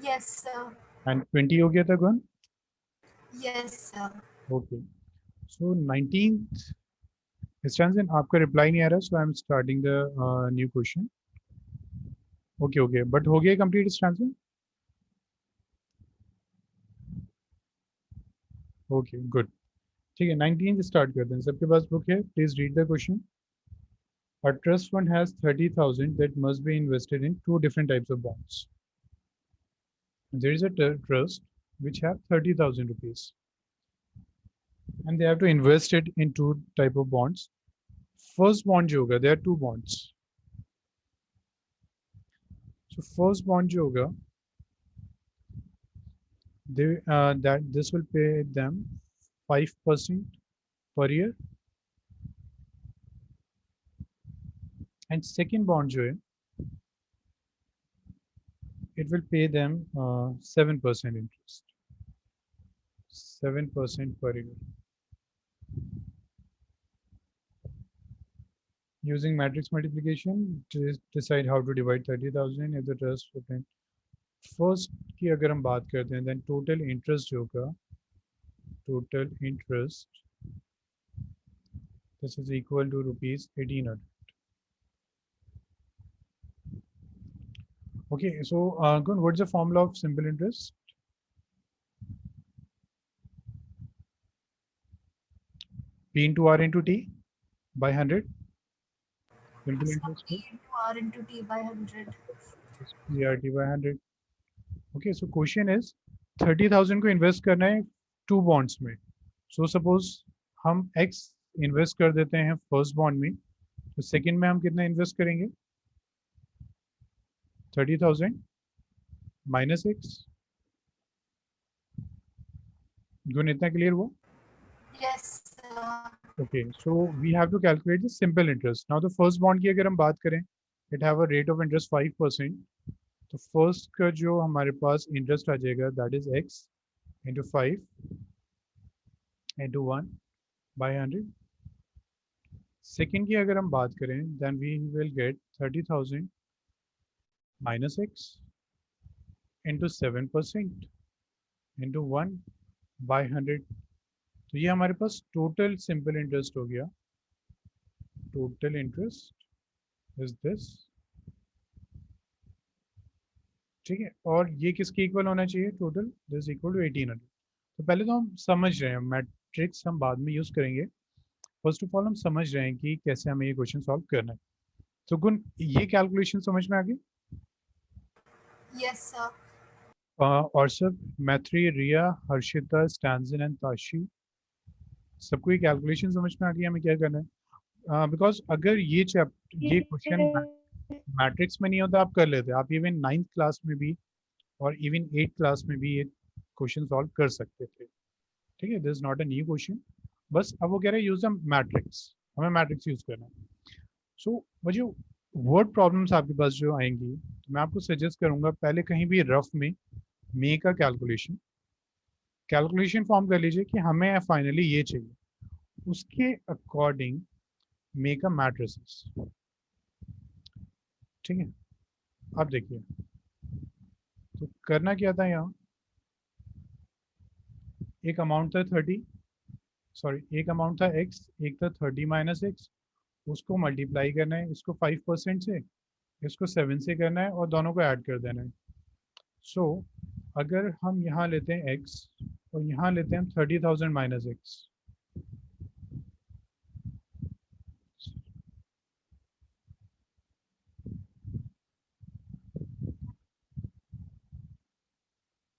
Yes, sir. and 20 हो गया था Gun? Yes, sir. Okay. So 19th, Stanzan, आपका reply नहीं आ रहा, so I'm starting the new question. Okay, okay. But हो गया complete Stanzan? Okay, good. ठीक है, 19th start करते हैं. सबके पास बुक है? Please read the question. A trust fund has 30,000 that must be invested in two different types of bonds. There is a trust which have 30,000 rupees, and they have to invest it in two type of bonds. First bond जो होगा, there are two bonds. So first bond जो होगा, they that this will pay them 5% per year. And second bond जो है, it will pay them 7% interest. 7% per year. Using matrix multiplication to decide how to divide 30,000 if the trust will. First की अगर हम बात करते हैं, then total interest जो होगा, total interest, this is equal to rupees 1800. Okay, so Gun, what's the formula of simple interest? P into R into T by 100. Simple interest P into R into T by 100. PRT by 100. Okay, so question is 30,000 को invest करना है 2 bonds में. So suppose हम x invest कर देते हैं first bond में, तो सेकंड में हम कितना इन्वेस्ट करेंगे? 30,000 माइनस x. गुण इतना क्लियर हुआ? Yes, sir. Okay, so we have to calculate the simple interest. Now the first bond की अगर हम बात करें, it have a rate of interest 5%. तो first का जो हमारे पास interest आ जाएगा, that is x into 5 into 1 by 100. Second की अगर हम बात करें, then we will get 30,000 minus x into 7% into 1 by 100. तो ये हमारे पास टोटल सिंपल इंटरेस्ट हो गया. Total interest is this. ठीक है, और ये किसके इक्वल होना चाहिए? Total this equal to 1800. तो पहले तो हम समझ रहे हैं, मैट्रिक्स हम बाद में यूज करेंगे. फर्स्ट ऑफ ऑल हम समझ रहे हैं कि कैसे हमें ये क्वेश्चन सॉल्व करना है. तो गुण ये कैलकुलेशन समझ में आ गई? Yes, sir. और सब मैथ्री, रिया, हर्षिता, स्टैंजन एंड ताशी, सबको ये कैलकुलेशन समझ में आ गई हमें क्या करना है? बिकॉज अगर ये क्वेश्चन मैट्रिक्स में नहीं होता आप कर लेते. आप इवन 9th क्लास में भी और इवन 8th क्लास में भी ये क्वेश्चन सॉल्व कर सकते थे. ठीक है, this is not a new question. बस अब वो कह रहे हैं यूज द मैट्रिक्स, हमें मैट्रिक्स यूज करना है. सो वो जो वर्ड प्रॉब्लम्स आपके पास जो आएंगी, तो मैं आपको सजेस्ट करूंगा पहले कहीं भी रफ में मे का कैलकुलेशन फॉर्म कर लीजिए कि हमें फाइनली ये चाहिए, उसके अकॉर्डिंग मेक अ मैट्रिसेस. ठीक है, अब देखिए तो करना क्या था. यहाँ एक अमाउंट था 30, सॉरी एक अमाउंट था x, एक था 30 माइनस x. उसको मल्टीप्लाई करना है, इसको 5% से, इसको 7 से करना है और दोनों को ऐड कर देना है. सो अगर हम यहाँ लेते हैं x और यहाँ लेते हैं 30,000 माइनस x,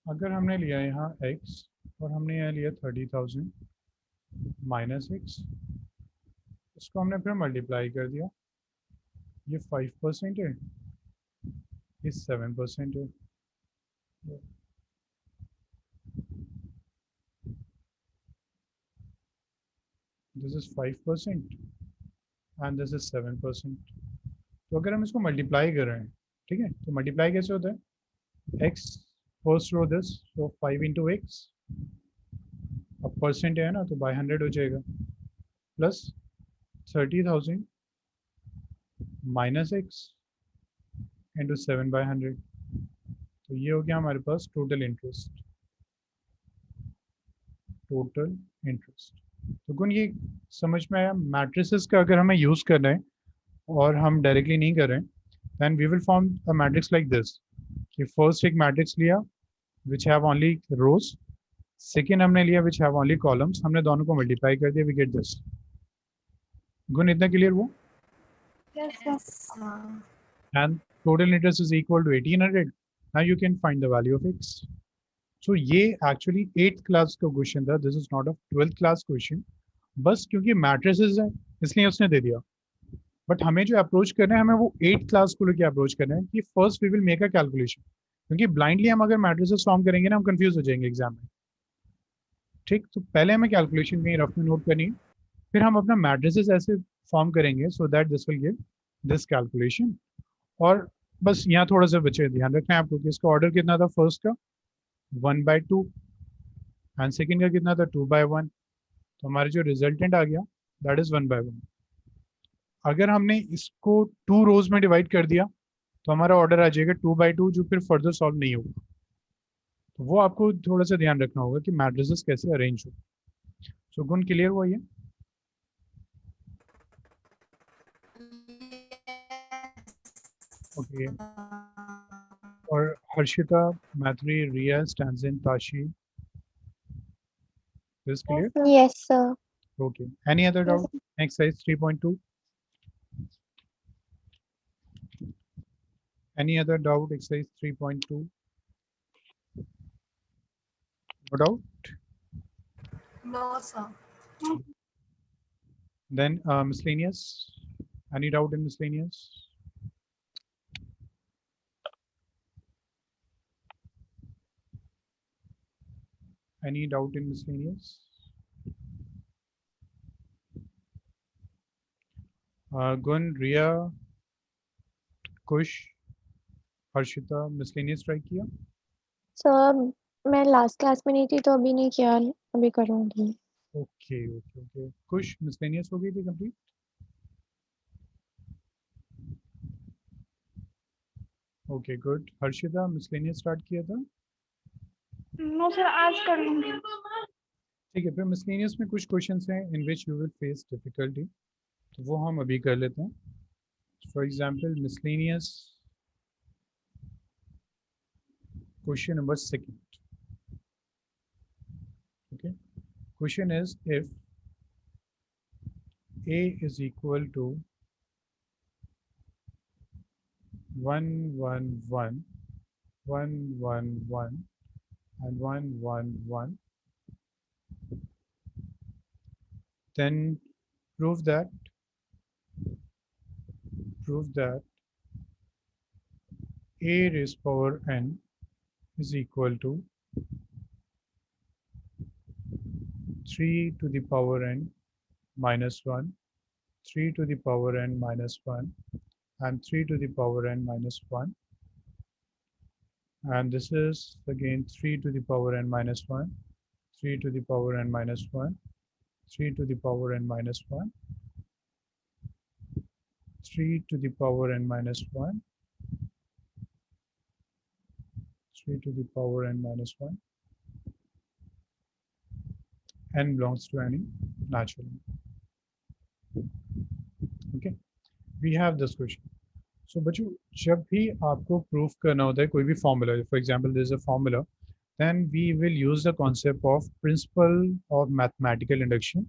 अगर हमने लिया यहाँ x और हमने यहाँ लिया 30,000 माइनस x, इसको हमने फिर मल्टीप्लाई कर दिया. ये 5% है, ये 7% है. This is 5% and this is 7%. तो अगर हम इसको मल्टीप्लाई कर रहे हैं, ठीक है, तो मल्टीप्लाई कैसे होता है? x फर्स्ट रो दिस, तो 5 इंटू एक्स, अब परसेंट है ना तो बाय 100 हो जाएगा, plus 30,000 minus X into 7 by 100. तो ये हो गया हमारे पास टोटल इंटरेस्ट. Total interest. तो गुण ये समझ में आया? मैट्रिसेस का अगर हमें यूज करना है और हम डायरेक्टली नहीं कर रहे हैं, then we will form a matrix like this. कि फर्स्ट एक मैट्रिक्स लिया which have only rows, second हमने लिया विच हैव ओनली कॉलम्स, हमने दोनों को मल्टीप्लाई कर दिया, वी गेट दिस. गुण इतना क्लियर हुआ? Yes, sir. Yes, sir. And total interest is equal to 1800. Now you can find the value of x. So ये actually 8th class का क्वेश्चन था. This is not a 12th class question. बस क्योंकि matrices है इसलिए उसने दे दिया. But हमें जो अप्रोच करना है, हमें वो 8th क्लास को लेकर अप्रोच करना है कि first we will make a calculation. क्योंकि ब्लाइंडली हम अगर मैट्रिसेस फॉर्म करेंगे ना, हम कंफ्यूज हो जाएंगे एग्जाम में. ठीक, तो पहले हमें कैलकुलेशन कहीं रफ में नोट करनी है, फिर हम अपना मैट्रिसेस ऐसे फॉर्म करेंगे so that this will give this calculation. और बस यहाँ थोड़ा सा बचे ध्यान रखना है आपको कि इसका ऑर्डर कितना था. फर्स्ट का 1/2 एंड सेकेंड का कितना था 2/1. तो हमारे जो रिजल्टेंट आ गया दैट इज 1/1. अगर हमने इसको 2 रोज में डिवाइड कर दिया तो हमारा ऑर्डर आ जाएगा 2/2, जो फिर फर्दर सॉल्व नहीं होगा. तो वो आपको थोड़ा सा ध्यान रखना होगा कि मैट्रिसेस कैसे अरेंज हो. सो गुण क्लियर हुआ ये? ओके. और Harshita, Maitri, Riya, Stanzin, Tashi, this clear? Yes, sir. Okay. Any other doubt? Exercise 3.2. Any other doubt? Exercise 3.2. No doubt? No, sir. Then miscellaneous. Any doubt in miscellaneous? Any doubt in miscellaneous? Gun, Ria, Kush, Harshita miscellaneous try किया? Sir मैं last class में नहीं थी तो अभी नहीं किया, अभी करूँगी. Okay, okay, okay. कुश miscellaneous हो गई थी complete? Okay, good. Harshita miscellaneous start किया था? नो सर आज कर लूंगी. ठीक है, फिर miscellaneous में कुछ questions हैं in which you will face difficulty. तो वो हम अभी कर लेते हैं. For example, miscellaneous question number 2. Okay. Question is if A is equal to 1 1 1 1 1 1 and 1 1 1, then prove that A raised power n is equal to 3 to the power n minus 1, 3 to the power n minus 1, and 3 to the power n minus 1. And this is again 3 to the power n minus 1, 3 to the power n minus 1, 3 to the power n minus 1, 3 to the power n minus 1, 3 to the power n minus 1. N belongs to any natural. Okay, we have this question. So बच्चों जब भी आपको proof करना होता है कोई भी formula, for example there is a formula, then we will use the concept of principle of mathematical induction.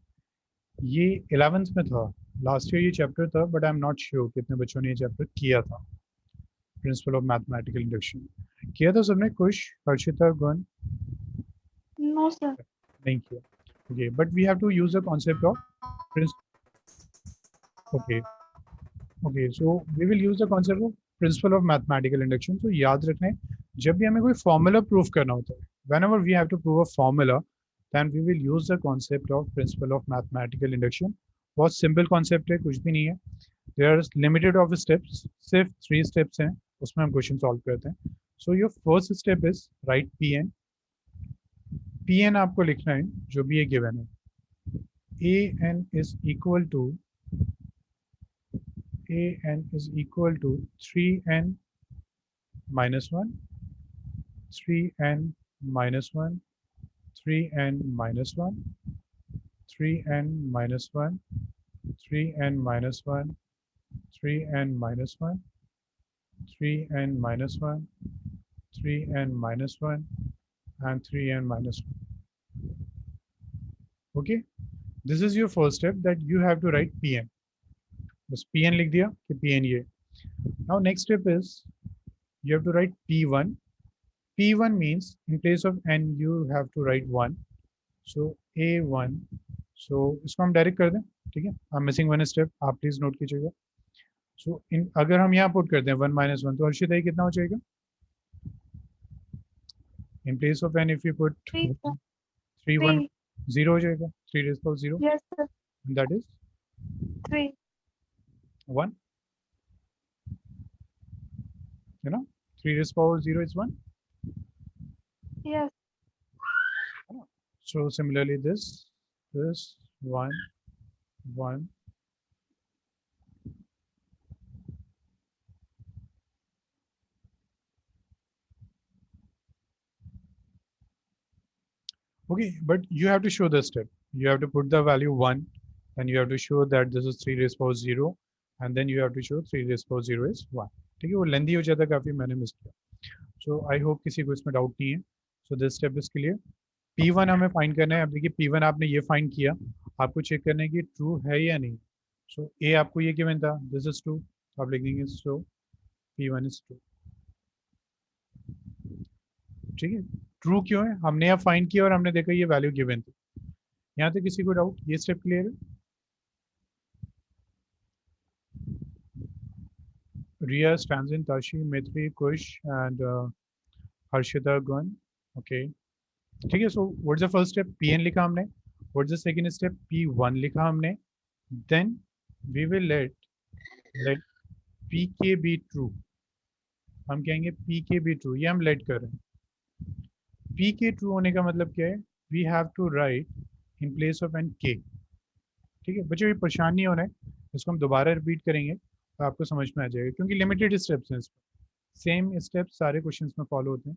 ये 11th में था, लास्ट ईयर ये चैप्टर था, but I am not sure कितने बच्चों ने ये चैप्टर किया था. प्रिंसिपल ऑफ मैथमेटिकल इंडक्शन किया था सबने? कुश, हर्षिता, गण? No sir. नहीं किया. Okay, but we have to use the concept of okay, so we will use the concept of principle of mathematical induction. So याद रखना है जब भी हमें कोई formula prove करना होता है, whenever we have to prove a formula, then we will use the concept of principle of mathematical induction. बहुत simple concept है, कुछ भी नहीं है. There are limited of steps, सिर्फ 3 steps हैं, उसमें हम question solve करते हैं. So your first step is write Pn. Pn आपको लिखना है जो भी ये गिवन है. An is equal to 3n minus 1, 3n minus 1, 3n minus 1, 3n minus 1, 3n minus 1, 3n minus 1, 3n minus 1, 3n minus 1, and 3n minus 1. Okay, this is your first step that you have to write Pn. बस Pn लिख दिया कि Pn ये. Now next step is you have to write P1. P1 means in place of n you have to write 1. So A1. So इसको हम direct कर दें, ठीक है? I'm missing one step, आप प्लीज नोट कीजिएगा. So अगर हम यहाँ पुट करते हैं 1 minus 1 तो हर्षिता ये कितना हो जाएगा? In place of n if you put 3 sir. 3 1 3. 0 हो जाएगा. 3 raised power 0. Yes sir. And that is 3. 1. You know, 3 raised power 0 is 1. Yes. So similarly this 1 1. Okay, but you have to show the step. You have to put the value 1, and you have to show that this is 3 raised power 0, and then you have to show 3 raised power 0 is 1. ठीक है, वो लेंदी हो जाता है काफ़ी, मैंने miss किया. So I hope किसी को इसमें डाउट नहीं है. So this step is clear. P1 हमें फाइंड करना है. अब देखिए P1 आपने ये फाइंड किया, आपको चेक करना है कि ट्रू है या नहीं. So A आपको ये गिवन था, this is true, तो आप लिख देंगे so P1 is true. ठीक है, ट्रू क्यों है? हमने यहाँ फाइंड किया और हमने देखा ये वैल्यू गिवन थी। यहाँ तक किसी को डाउट? ये स्टेप क्लियर है? रिया, स्टैंजिन, ताशी, मैत्री, कुश एंड हर्षिता, गन। ओके ठीक है। So what is the first step? Pn लिखा हमने। What is the second step? P1 लिखा हमने। Then we will let Pk be true. हम कहेंगे Pk बी ट्रू, ये हम लेट कर रहे हैं। Pk ट्रू होने का मतलब क्या है? We have to write in place of N k। ठीक है बच्चों, ये परेशान नहीं होना है, इसको हम दोबारा रिपीट करेंगे तो आपको समझ में आ जाएगा, क्योंकि लिमिटेड स्टेप्स हैं इसमें, सेम स्टेप्स सारे क्वेश्चंस में फॉलो होते हैं।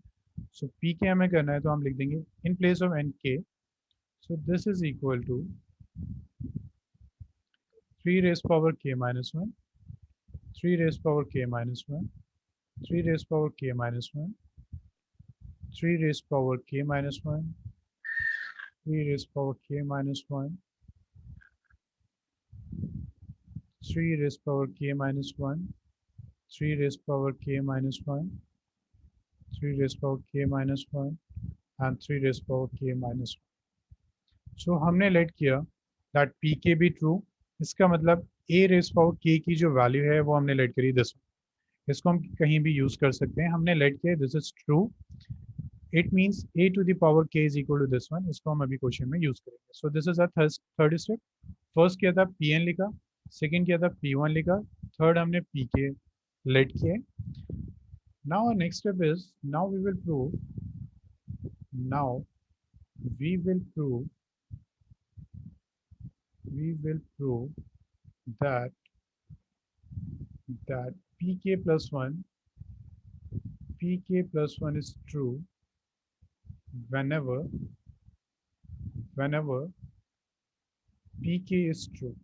सो पी के हमें करना है तो हम लिख देंगे इन place of N K, so this is equal to 3 raise power k minus 1, 3 raise power k minus 1, 3 raise power k minus 1, 3 raise power k minus 1, 3 raise power k minus 1, 3 raised power k minus 1, 3 raised power k minus 1, 3 raised power k minus 1 and 3 raised power k minus 1. So हमने let किया that pk be true, इसका मतलब a raised power k की जो value है वो हमने late करी दिस। इसको हम कहीं भी यूज कर सकते हैं। हमने लेट किया this is true, it means a to the power k is equal to this one। इसको हम अभी क्वेश्चन में यूज करेंगे। सो this is a third step. First किया था pn लिखा, सेकेंड किया था P1 लिखा, थर्ड हमने Pk लेट किए। Now our next step is now we will prove that Pk plus 1 is true whenever Pk is true.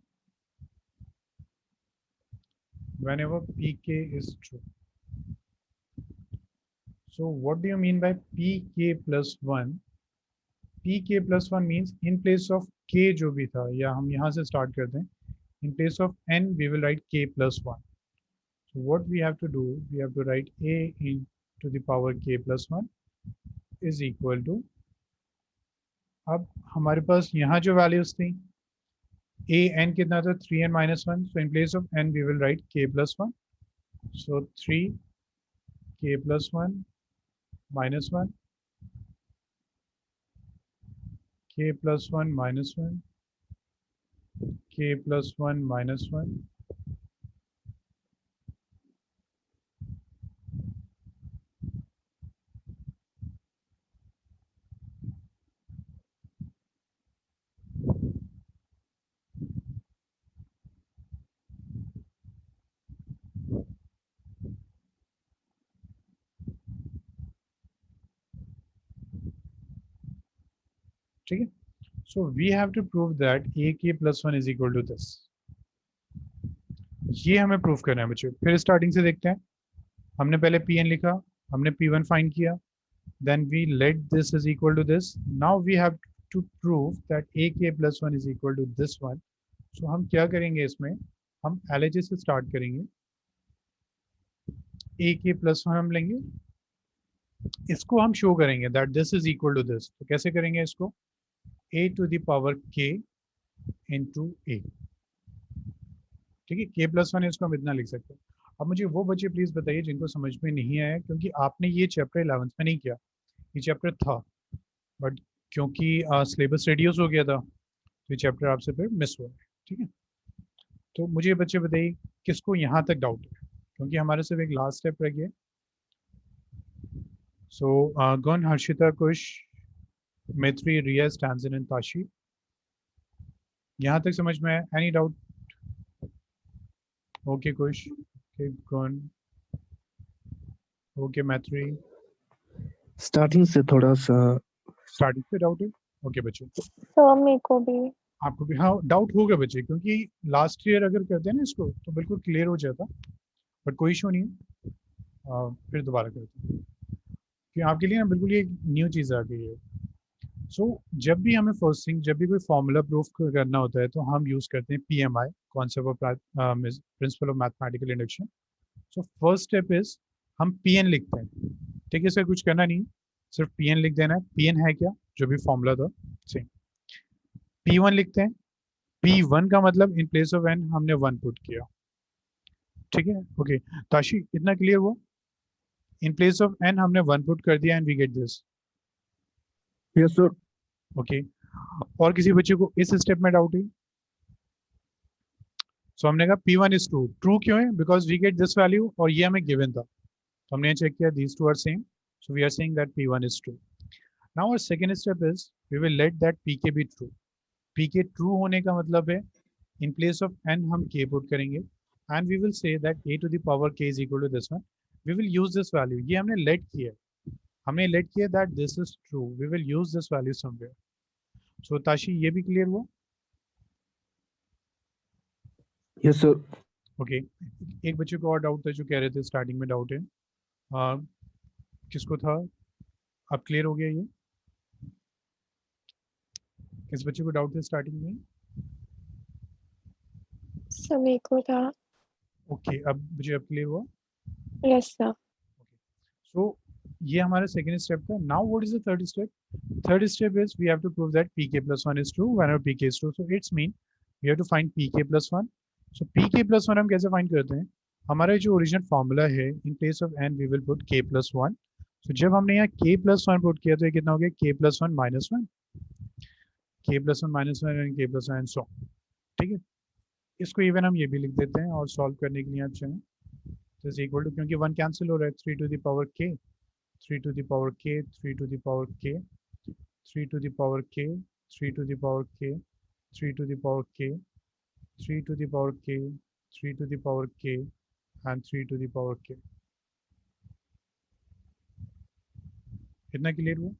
Whenever Pk is true. So what do you mean by Pk plus 1? Pk plus 1 means in place of k जो भी था, या हम यहाँ से start करते हैं, in place of n we will write k plus 1. So what we have to do, we have to write a into the power k plus 1 is equal to, अब हमारे पास यहाँ जो values थी a n कितना था? 3n minus 1. So in place of n we will write k plus 1. So 3 k plus 1 minus 1, k plus 1 minus 1, k plus 1 minus 1, ठीक है। So we have to prove that ak plus 1 is equal to this. ये हमें proof करना है बच्चों। फिर starting से देखते हैं। हमने पहले Pn लिखा, हमने P1 फाइंड किया, then we let this is equal to this. Now we have to prove that ak plus 1 is equal to this one. So हम क्या करेंगे इसमें? हम LHS से स्टार्ट करेंगे। ak plus 1 हम लेंगे, इसको हम शो करेंगे that this is equal to this. तो कैसे करेंगे इसको? a to the power k into a, ठीक है। k plus 1 इसको हम इतना लिख सकते हैं। अब मुझे वो बच्चे प्लीज बताइए जिनको समझ में नहीं आया, क्योंकि आपने ये चैप्टर 11th में नहीं किया, ये चैप्टर था, बट क्योंकि सिलेबस रिड्यूस हो गया था तो ये चैप्टर आपसे फिर मिस हो गया, ठीक है। तो मुझे बच्चे बताइए किसको यहाँ तक डाउट है, क्योंकि हमारे सिर्फ एक लास्ट स्टेप रह गया। सो गौन, हर्षिता, कुश, मैत्री, रिया, स्टैंजिन एंड ताशी, यहाँ तक समझ में आया? Any doubt? ओके कुश, ओके गौन, ओके मैत्री, स्टार्टिंग से थोड़ा सा स्टार्टिंग से डाउट है? ओके बच्चों, सर मेरे को भी आपको भी हाँ डाउट होगा बच्चे, क्योंकि लास्ट ईयर अगर करते हैं ना इसको तो बिल्कुल क्लियर हो जाता, बट कोई इशू नहीं है। फिर दोबारा करते हैं कि आपके लिए ना बिल्कुल ये न्यू चीज़ आ गई है। सो जब भी हमें फर्स्ट थिंग, जब भी कोई फॉर्मूला प्रूफ करना होता है तो हम यूज़ करते हैं PMI, concept of principle of mathematical induction. So first step is हम Pn लिखते हैं, ठीक है। इसका कुछ करना नहीं, सिर्फ Pn लिख देना है। Pn है क्या, जो भी फॉर्मूला था सेम। P1 लिखते हैं। P1 का मतलब इन प्लेस ऑफ n हमने 1 पुट किया, ठीक है। ओके ताशी, इतना क्लियर हुआ? इन प्लेस ऑफ n हमने 1 पुट कर दिया and we get this. Yes, sir. Okay, और किसी बच्चे को इस स्टेप में डाउट है? सो हमने कहा P1 इज ट्रू। ट्रू क्यों है? Because we get this value और ये हमें गिवन था, तो हमने चेक किया these two are same, so we are saying that P1 is true. Now our second step is we will let that Pk be true. Pk true होने का मतलब है इन प्लेस ऑफ n हम k पुट करेंगे and we will say that a to the power k is equal to this one. We will use this value. ये हमने let किया, हमने लेट किया that this is true, we will use this value somewhere. So Tashi, ये भी clear हुआ? Yes, sir. Okay एक बच्चे को और डाउट था जो कह रहे थे स्टार्टिंग में डाउट है, किसको था? अब क्लियर हो गया ये? किस बच्चे को डाउट था स्टार्टिंग में? सभी को था। ओके अब मुझे अब क्लियर हुआ। Yes sir. सो ये हमारा सेकंड स्टेप था। Now what is the third step? Third step is we have to prove that Pk plus 1 is true whenever Pk is true. So it's mean we have to find Pk plus 1. So Pk plus 1 हम कैसे find करते हैं? हमारा जो original formula है, in place of n we will put k plus 1. So जब हमने यहाँ k plus 1 पुट किया तो ये कितना हो गया? k plus 1 minus 1, k plus 1 minus 1 and k plus 1 and so on. ठीक है, इसको इवन हम ये भी लिख देते हैं और सॉल्व करने के लिए आप चाहें तो इज इक्वल टू, क्योंकि 1 कैंसिल हो रहा है, 3 to the power k, 3 to the power k, 3 to the power k, 3 to the power k, 3 to the power k, 3 to the power k, 3 to the power k, 3 to the power k, and 3 to the power k. इतना clear हुआ?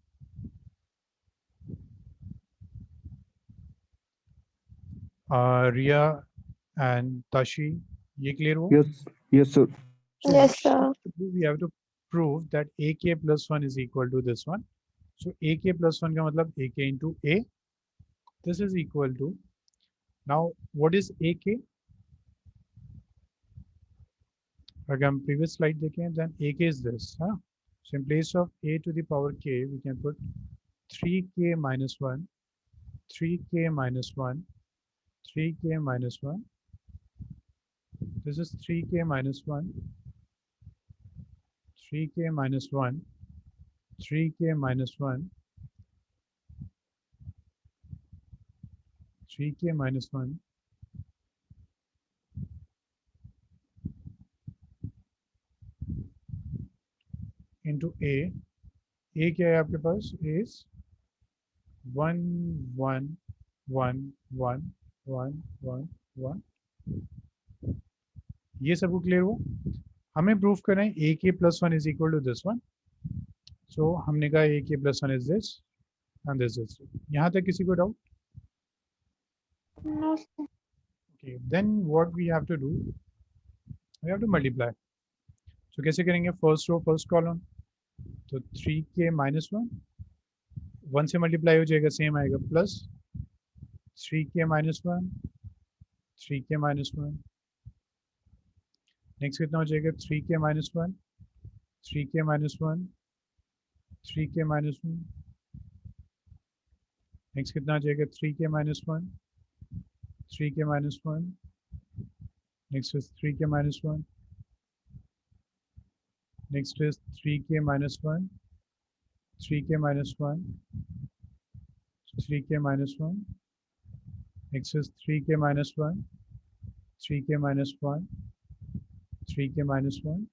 रिया and Tashi, ये clear हुआ? Yes. Yes, sir. So Yes sir. we have to prove that ak plus 1 is equal to this one. So ak plus 1 का मतलब ak into a. This is equal to, now what is ak? अगर हम previous slide देखें then ak is this, huh? So in place of a to the power k we can put 3k minus 1, 3k minus 1, 3k minus 1. This is 3k minus 1, 3k minus 1, 3k minus 1, 3k minus 1, into a क्या है आपके पास? is 1 1 1 1 1 1 1. ये सबको clear हो? हमें proof करना है a k plus 1 is equal to this one. So हमने कहा a k plus 1 is this and this is. यहाँ तक किसी को doubt? No, sir. Okay, then what we have to do? We have to multiply. So कैसे करेंगे? First row first column, तो 3k minus 1, 1 से मल्टीप्लाई हो जाएगा, सेम आएगा, plus 3k minus 1, 3k minus 1. Next कितना हो जाएगा? 3k minus 1, 3k minus 1, 3k minus 1. Next कितना हो जाएगा? 3k minus 1, 3k minus 1. Next is 3k minus 1. Next is 3k minus 1, 3k minus 1, 3k minus 1. Next is 3k minus 1, 3k minus 1, 3k minus 1.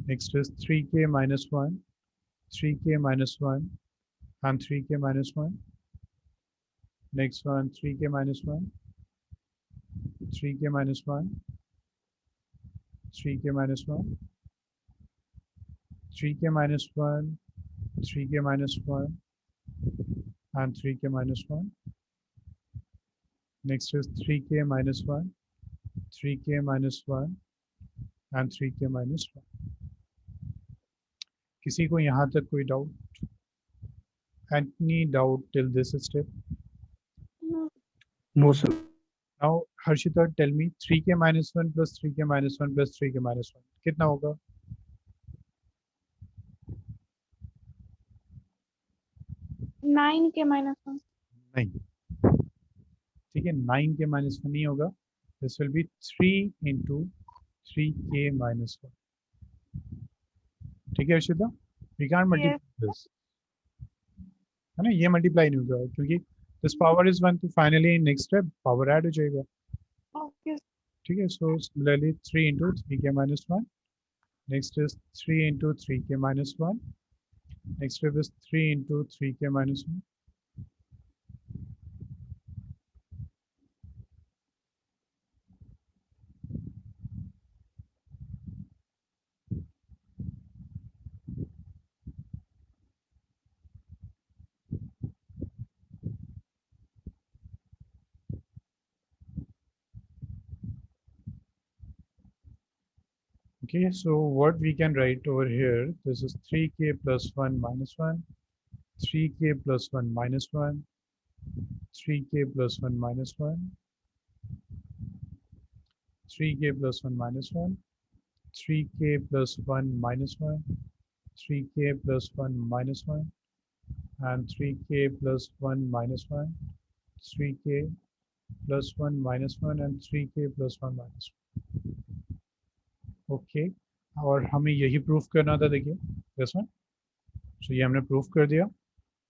Next is 3k minus 1, 3k minus 1, and 3k minus 1. Next one, 3k minus 1, 3k minus 1, 3k minus 1, 3k minus 1, 3k minus 1, and 3k minus 1. Next is 3k minus 1, 3k minus 1, and 3k minus 1. किसी को यहाँ तक कोई doubt? Any doubt till this step? No. No, sir. Now Harshita, tell me 3k minus 1 plus 3k minus 1 plus 3k minus 1 कितना होगा? 9k minus 1. नहीं, ठीक है, 9k minus 1 नहीं होगा. This will be 3 into 3k minus 1. ठीक है Arshita, we can't multiply this, है ना, ये मल्टीप्लाई नहीं होगा क्योंकि this power is 1, तो finally next step power add हो जाएगा. Okay. ठीक है, so similarly 3 into 3k minus 1. Next is 3 into 3k minus 1. Next step is 3 into 3k minus 1. Okay, so what we can write over here, this is 3k plus 1 minus 1, 3k plus 1 minus 1, 3k plus 1 minus 1, 3k plus 1 minus 1, 3k plus 1 minus 1, 3k plus 1 minus 1, and 3k plus 1 minus 1, 3k plus 1 minus 1, and 3k plus 1 minus 1. Okay, और हमें यही proof करना था, देखिए this one. सो ये हमने proof कर दिया.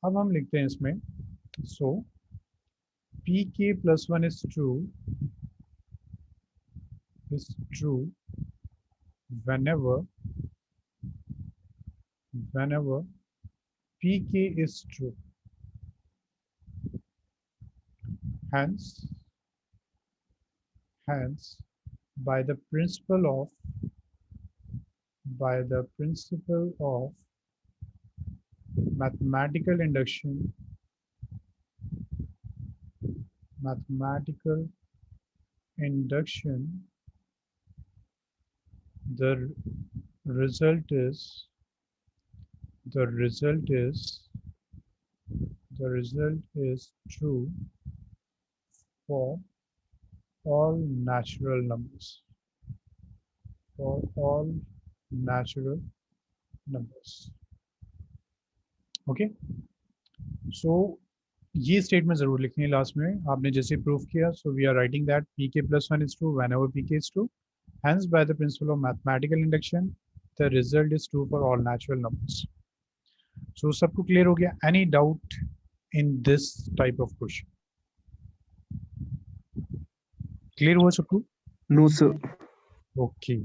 अब हम लिखते हैं इसमें, सो P K plus 1 is true whenever pk is true. Hence by the principle of mathematical induction, the result is true for all natural numbers. Okay, so ये स्टेटमेंट जरूर लिखनी है लास्ट में, आपने जैसे प्रूफ किया. So we are writing that P K plus 1 is true whenever P K is true. Hence, by the principle of mathematical induction, the result is true for all natural numbers. So, सबको clear हो गया? Any doubt in this type of question? Clear हुआ सबको? No sir. Okay.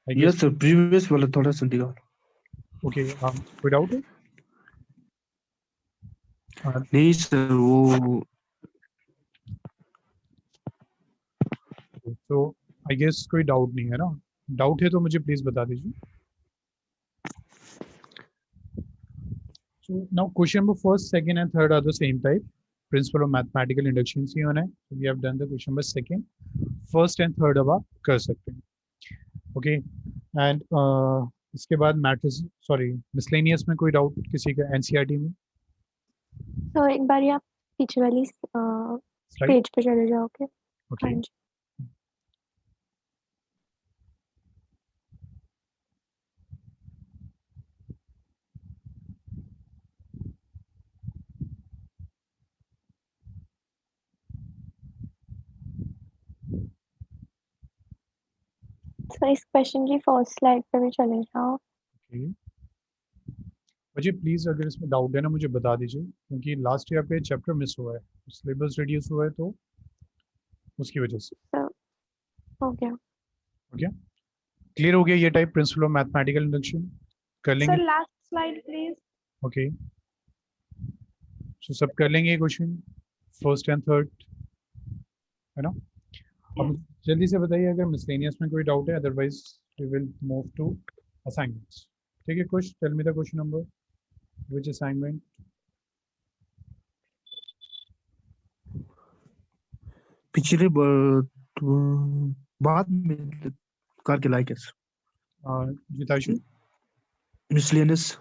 I yes guess, sir, previous वाला थोड़ा सा दिखाओ. okay. कोई doubt है? नहीं सर, वो So, I guess कोई doubt नहीं है ना? Doubt है तो मुझे please बता दीजिए. So now question number first, second, and third are the same type. Principle of mathematical induction से होना है. So we have done the question number second, first and third अब आप कर सकते हैं. Okay, and इसके बाद matrix, sorry, miscellaneous में कोई doubt किसी का NCERT में? तो एक बार आप पीछे वाली Slide. पेज पे चले जाओगे. Okay. हाँ जी. तो इस क्वेश्चन की फर्स्ट स्लाइड पे भी चले जाओ. Okay. मुझे प्लीज अगर इसमें डाउट है ना मुझे बता दीजिए, क्योंकि लास्ट ईयर पे चैप्टर मिस हुआ है, सिलेबस रिड्यूस हुआ है, तो उसकी वजह से. हो गया. क्लियर हो गया ये type principal of mathematical induction कर Sir, लेंगे. last slide, please. ओके, सो सब कर लेंगे ये क्वेश्चन फर्स्ट एंड थर्ड, है ना? अब जल्दी से बताइए अगर मिसलेनियस में कोई डाउट है, otherwise we will move to assignments. ठीक है, कुछ tell me the question number, which assignment? पिछले बाद में करके लाइक है. Jitashu, miscellaneous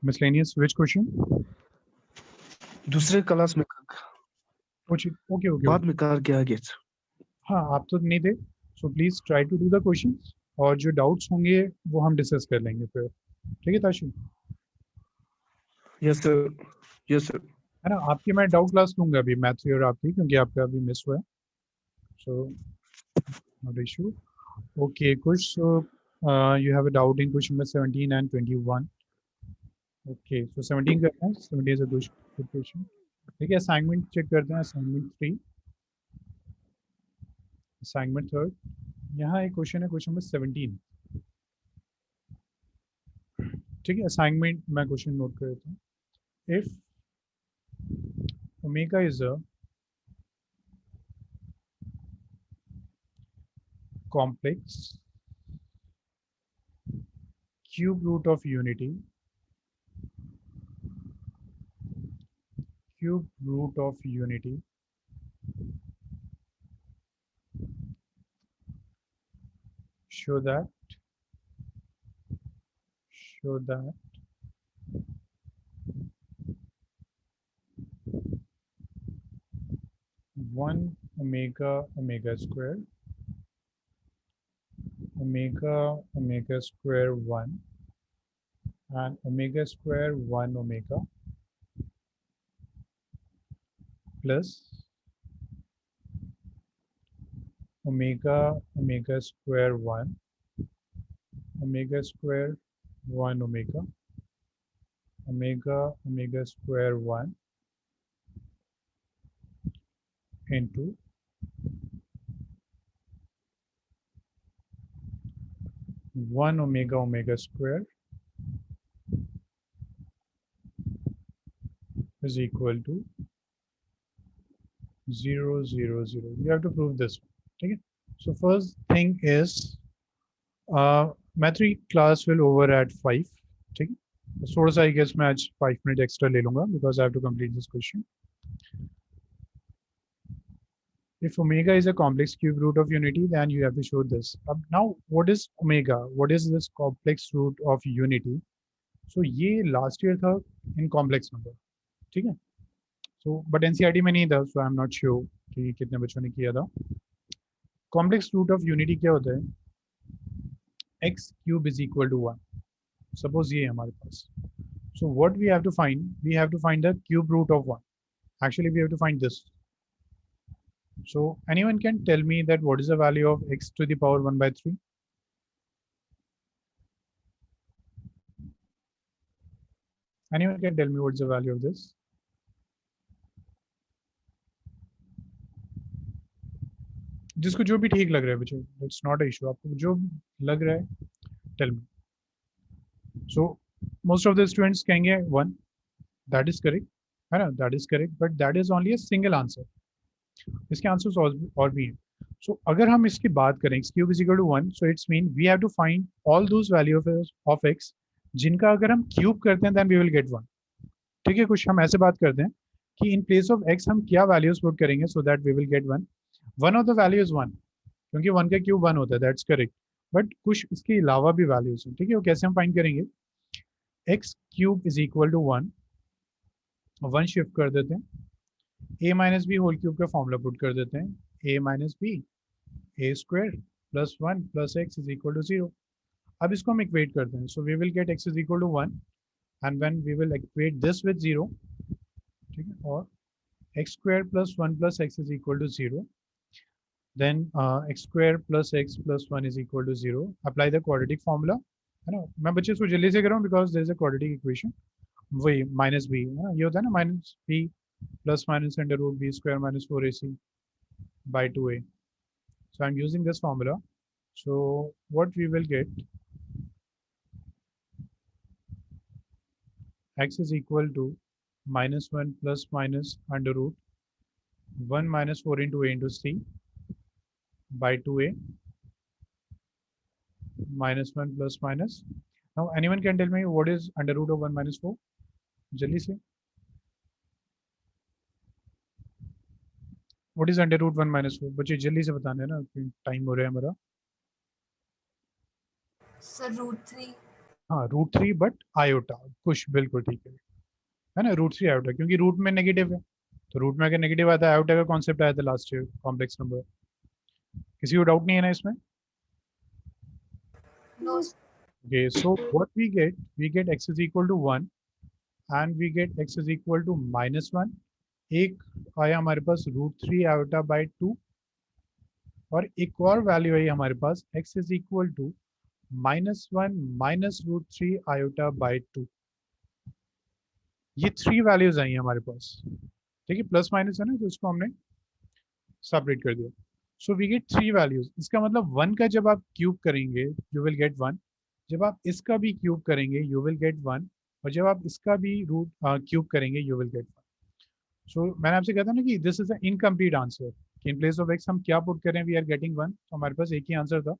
miscellaneous which question? दूसरे क्लास में ओके ओके बाद में करके आ गया. हाँ, आप तो नहीं थे, so please try to do the questions, और जो डाउट्स होंगे वो हम डिस्कस कर लेंगे फिर. ठीक है Tashu? Yes sir. Yes, sir. है ना, आपकी मैं डाउट क्लास लूंगा अभी मैथ थ्री और आपकी, क्योंकि आपका अभी मिस हुआ है, सो नॉट इशू. ओके कुछ, so you have a doubt in question number 17 and 21. Okay so 17 करते हैं. 17 इज अ गुड क्वेश्चन. ठीक है, असाइनमेंट चेक करते हैं. Assignment 3, assignment 3. यहाँ एक क्वेश्चन है, क्वेश्चन नंबर 17. ठीक है, असाइनमेंट मैं क्वेश्चन नोट कर देता हूँ. If omega is a complex cube root of unity, cube root of unity show that 1 omega square square 1 and omega square 1 omega plus omega square 1 square 1 omega square 1 into 1 omega square is equal to 0, 0, 0. You have to prove this. Okay. So first thing is, math 3 class will over at 5. ठीक है, थोड़ा सा I guess मैं आज 5 minute extra ले लूँगा because I have to complete this question. If omega is a complex cube root of unity, then you have to show this. Now, what is omega? What is this complex root of unity? So ये last year था in complex number. ठीक है, so but NCERT में नहीं था, so I'm not sure कि कितने बच्चों ने किया था. Complex root of unity क्या होता है? X cube is equal to 1. Suppose ये है हमारे पास. So what we have to find? We have to find the cube root of 1. Actually, we have to find this. So anyone can tell me that what is the value of x to the power 1 by 3? Anyone can tell me what is the value of this? जिसको जो भी ठीक लग रहा है बच्चों, it's not an issue. आपको जो लग रहा है, tell me. So most of the students कहेंगे 1. That is correct, है ना? That is correct, but that is only a single answer. इसके आंसर्स और भी हैं. So अगर हम इसकी बात करें x cube is equal to 1, so it's mean we have to find all those value of x जिनका अगर हम क्यूब करते हैं then we will get 1. ठीक है, कुछ हम ऐसे बात करते हैं कि in place of x हम क्या values put करेंगे so that we will get 1. One of the value is 1, क्योंकि 1 का क्यूब 1 होता है, that's correct. बट कुछ इसके अलावा भी वैल्यूज हैं. ठीक है, वो कैसे हम फाइंड करेंगे? x cube is equal to 1, 1 shift कर देते हैं, a minus B whole cube का फॉर्मूला पुट कर देते हैं, a minus B A square plus 1 plus x is equal to 0. अब इसको हम इक्वेट करते हैं, so we will get x is equal to 1 and when we will equate this with 0, ठीक है, और x square plus 1 plus x is equal to 0, then x square plus x plus 1 is equal to 0. Apply the quadratic formula, है ना? मैं बच्चे इसको जल्दी से कर रहा हूँ because there is a quadratic equation. वही माइनस बी है ना, ये होता है ना, minus B plus minus under root B square minus 4ac by 2a. So I'm using this formula. So what we will get, x is equal to minus 1 plus minus under root 1 minus 4 into a into c by 2a minus 1 plus minus. Now anyone can tell me what is under root of 1 minus 4? जल्दी से. What is under root 1 minus 4? बच्चे जल्दी से बताना है ना, time हो रहा है हमारा. Sir, root 3. हाँ, रूट 3 बट आयोटा. कुछ बिल्कुल ठीक है ना, रूट 3 आयोटा, क्योंकि रूट में नेगेटिव है, तो रूट में अगर नेगेटिव आता है, आयोटा का कॉन्सेप्ट आया था लास्ट ईयर कॉम्प्लेक्स नंबर. किसी को डाउट नहीं है ना इसमें? No. Okay, so what we get x is equal to 1 and we get x is equal to -1. एक आया हमारे पास √3 आयोटा बाई 2 और एक और वैल्यू आई हमारे पास x is equal to -1 minus √3 iota by 2. ये 3 वैल्यूज आई हैं हमारे पास. ठीक है, प्लस माइनस है ना, तो इसको हमने सेपरेट कर दिया. So we get 3 values. इसका मतलब 1 का जब आप क्यूब करेंगे यू विल गेट 1. जब आप इसका भी क्यूब करेंगे यू विल गेट 1. और जब आप इसका भी रूट क्यूब करेंगे यू विल गेट 1. सो मैंने आपसे कहा था ना कि this is a incomplete answer. कि इन प्लेस ऑफ x हम क्या पुट करें, वी आर गेटिंग 1. तो हमारे पास एक ही आंसर था.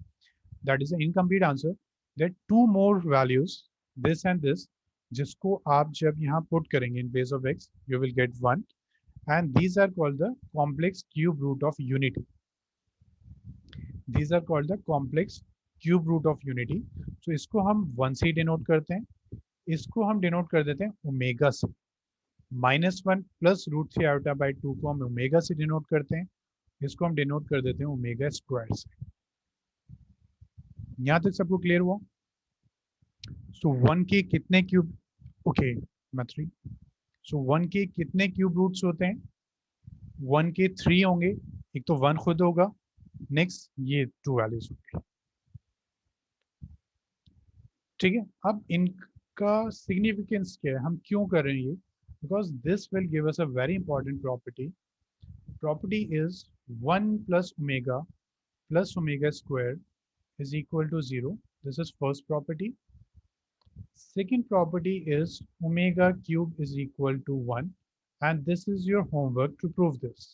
That is a incomplete answer. There 2 more values this and this, जिसको आप जब यहाँ पुट करेंगे in place of x you will get 1. and these are called the complex cube root of unity. These are called the complex cube root of unity. So इसको हम 1 से denote करते हैं, इसको हम डिनोट कर देते हैं ओमेगा से. -1 प्लस √3 आयोटा बाई 2 को हम ओमेगा से डिनोट करते हैं, इसको हम डिनोट कर देते हैं ओमेगा स्क्वायर से. यहाँ तक सबको क्लियर हुआ? सो 1 के कितने क्यूब, ओके मैथ्री. सो 1 के कितने क्यूब रूट्स होते हैं? 1 के 3 होंगे. एक तो 1 खुद होगा, नेक्स्ट ये 2 वैल्यूज होंगे. ठीक है, अब इनका सिग्निफिकेंस क्या है, हम क्यों कर रहे हैं ये? Because this will give us a very important property. Property is 1 plus omega square is equal to 0. This is first property. Second property is omega cube is equal to 1 and this is your homework to prove this.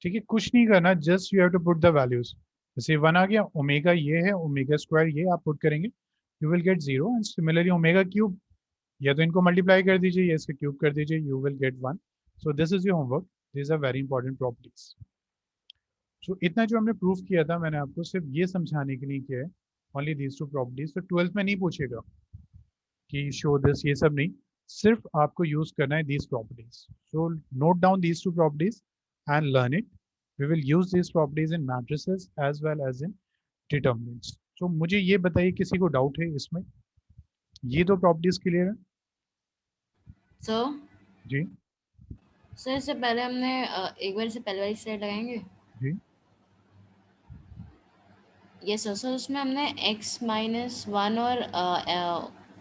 ठीक है, कुछ नहीं करना, just you have to put the values. जैसे 1 आ गया, omega ये है, omega square ये आप पुट करेंगे, you will get 0. and similarly omega cube, या तो इनको मल्टीप्लाई कर दीजिए या इसका क्यूब कर दीजिए, you will get 1. So this is your homework. These are very important properties. So इतना जो हमने प्रूफ किया था मैंने आपको सिर्फ ये समझाने के लिए किया है, only these 2 properties. तो 12th में नहीं पूछेगा कि show this, ये सब नहीं, सिर्फ आपको यूज करना है these properties. So note down these 2 properties and learn it. We will use these properties in matrices as well as in determinants. So मुझे ये बताइए किसी को डाउट है इसमें? ये 2 properties क्लियर है? सर जी सर इससे पहले हमने एक बार से पहले वाली स्लाइड लगाएंगे. जी यस सर. सर उसमें हमने x -1 और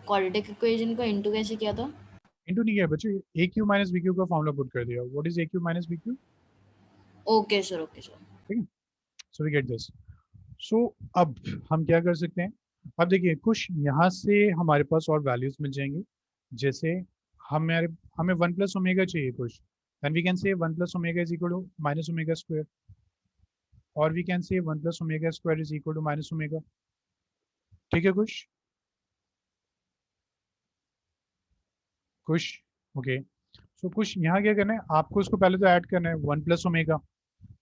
क्वाड्रेटिक इक्वेशन को इनटू कैसे किया था? इनटू नहीं किया बच्चे, a Q minus b Q का फॉर्मूला पुट कर दिया. What is a Q minus b Q? Okay sir, okay sir. ठीक है, सो वी गेट दिस. सो अब हम क्या कर सकते हैं? अब देखिए कुछ यहाँ से हमारे पास और वैल्यूज मिल जाएंगे. जैसे हमें 1 प्लस ओमेगा चाहिए कुछ, then we can say 1 plus omega is equal to minus omega square, or we can say 1 plus omega square is equal to minus omega. ठीक है कुछ ओके. सो कुछ यहाँ क्या करना है आपको, इसको पहले तो ऐड करना है 1 plus omega,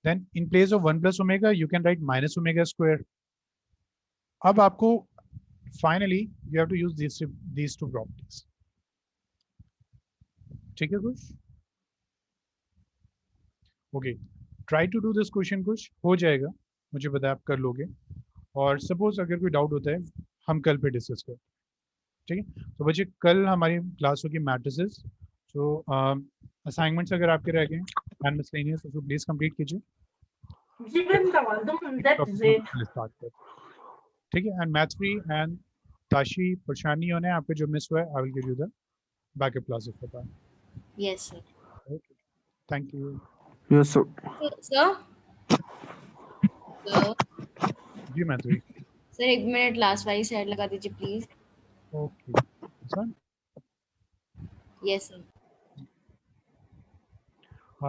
then in place of 1 plus omega you can write minus omega square. अब आपको finally you have to use these 2 properties. ठीक है कुछ okay. Try to do this question, कुछ हो जाएगा, मुझे पता है आप कर लोगे. और सपोज अगर कोई डाउट होता है हम कल पे डिस्कस करें. ठीक है, तो बच्चे कल हमारी क्लास होगी मैट्रिसेस. सो असाइनमेंट्स अगर आपके रह गए एंड मिसलेनियस तो प्लीज कंप्लीट कीजिए. ठीक है, एंड मैथ फ्री एंड ताशी परेशानी होने आपके जो मिस हुआ है I will give you the backup classes for that. Yes sir. Okay, thank you. Yes, sir. Sir ji मैथ फ्री. सर 1 मिनट लास्ट वाली स्लाइड लगा दीजिए please. Okay sir. Yes sir.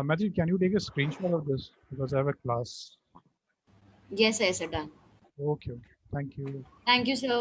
Matthew, can you take a screenshot of this because I have a class? Yes, sir, done. Okay, okay. Thank you. Thank you, sir.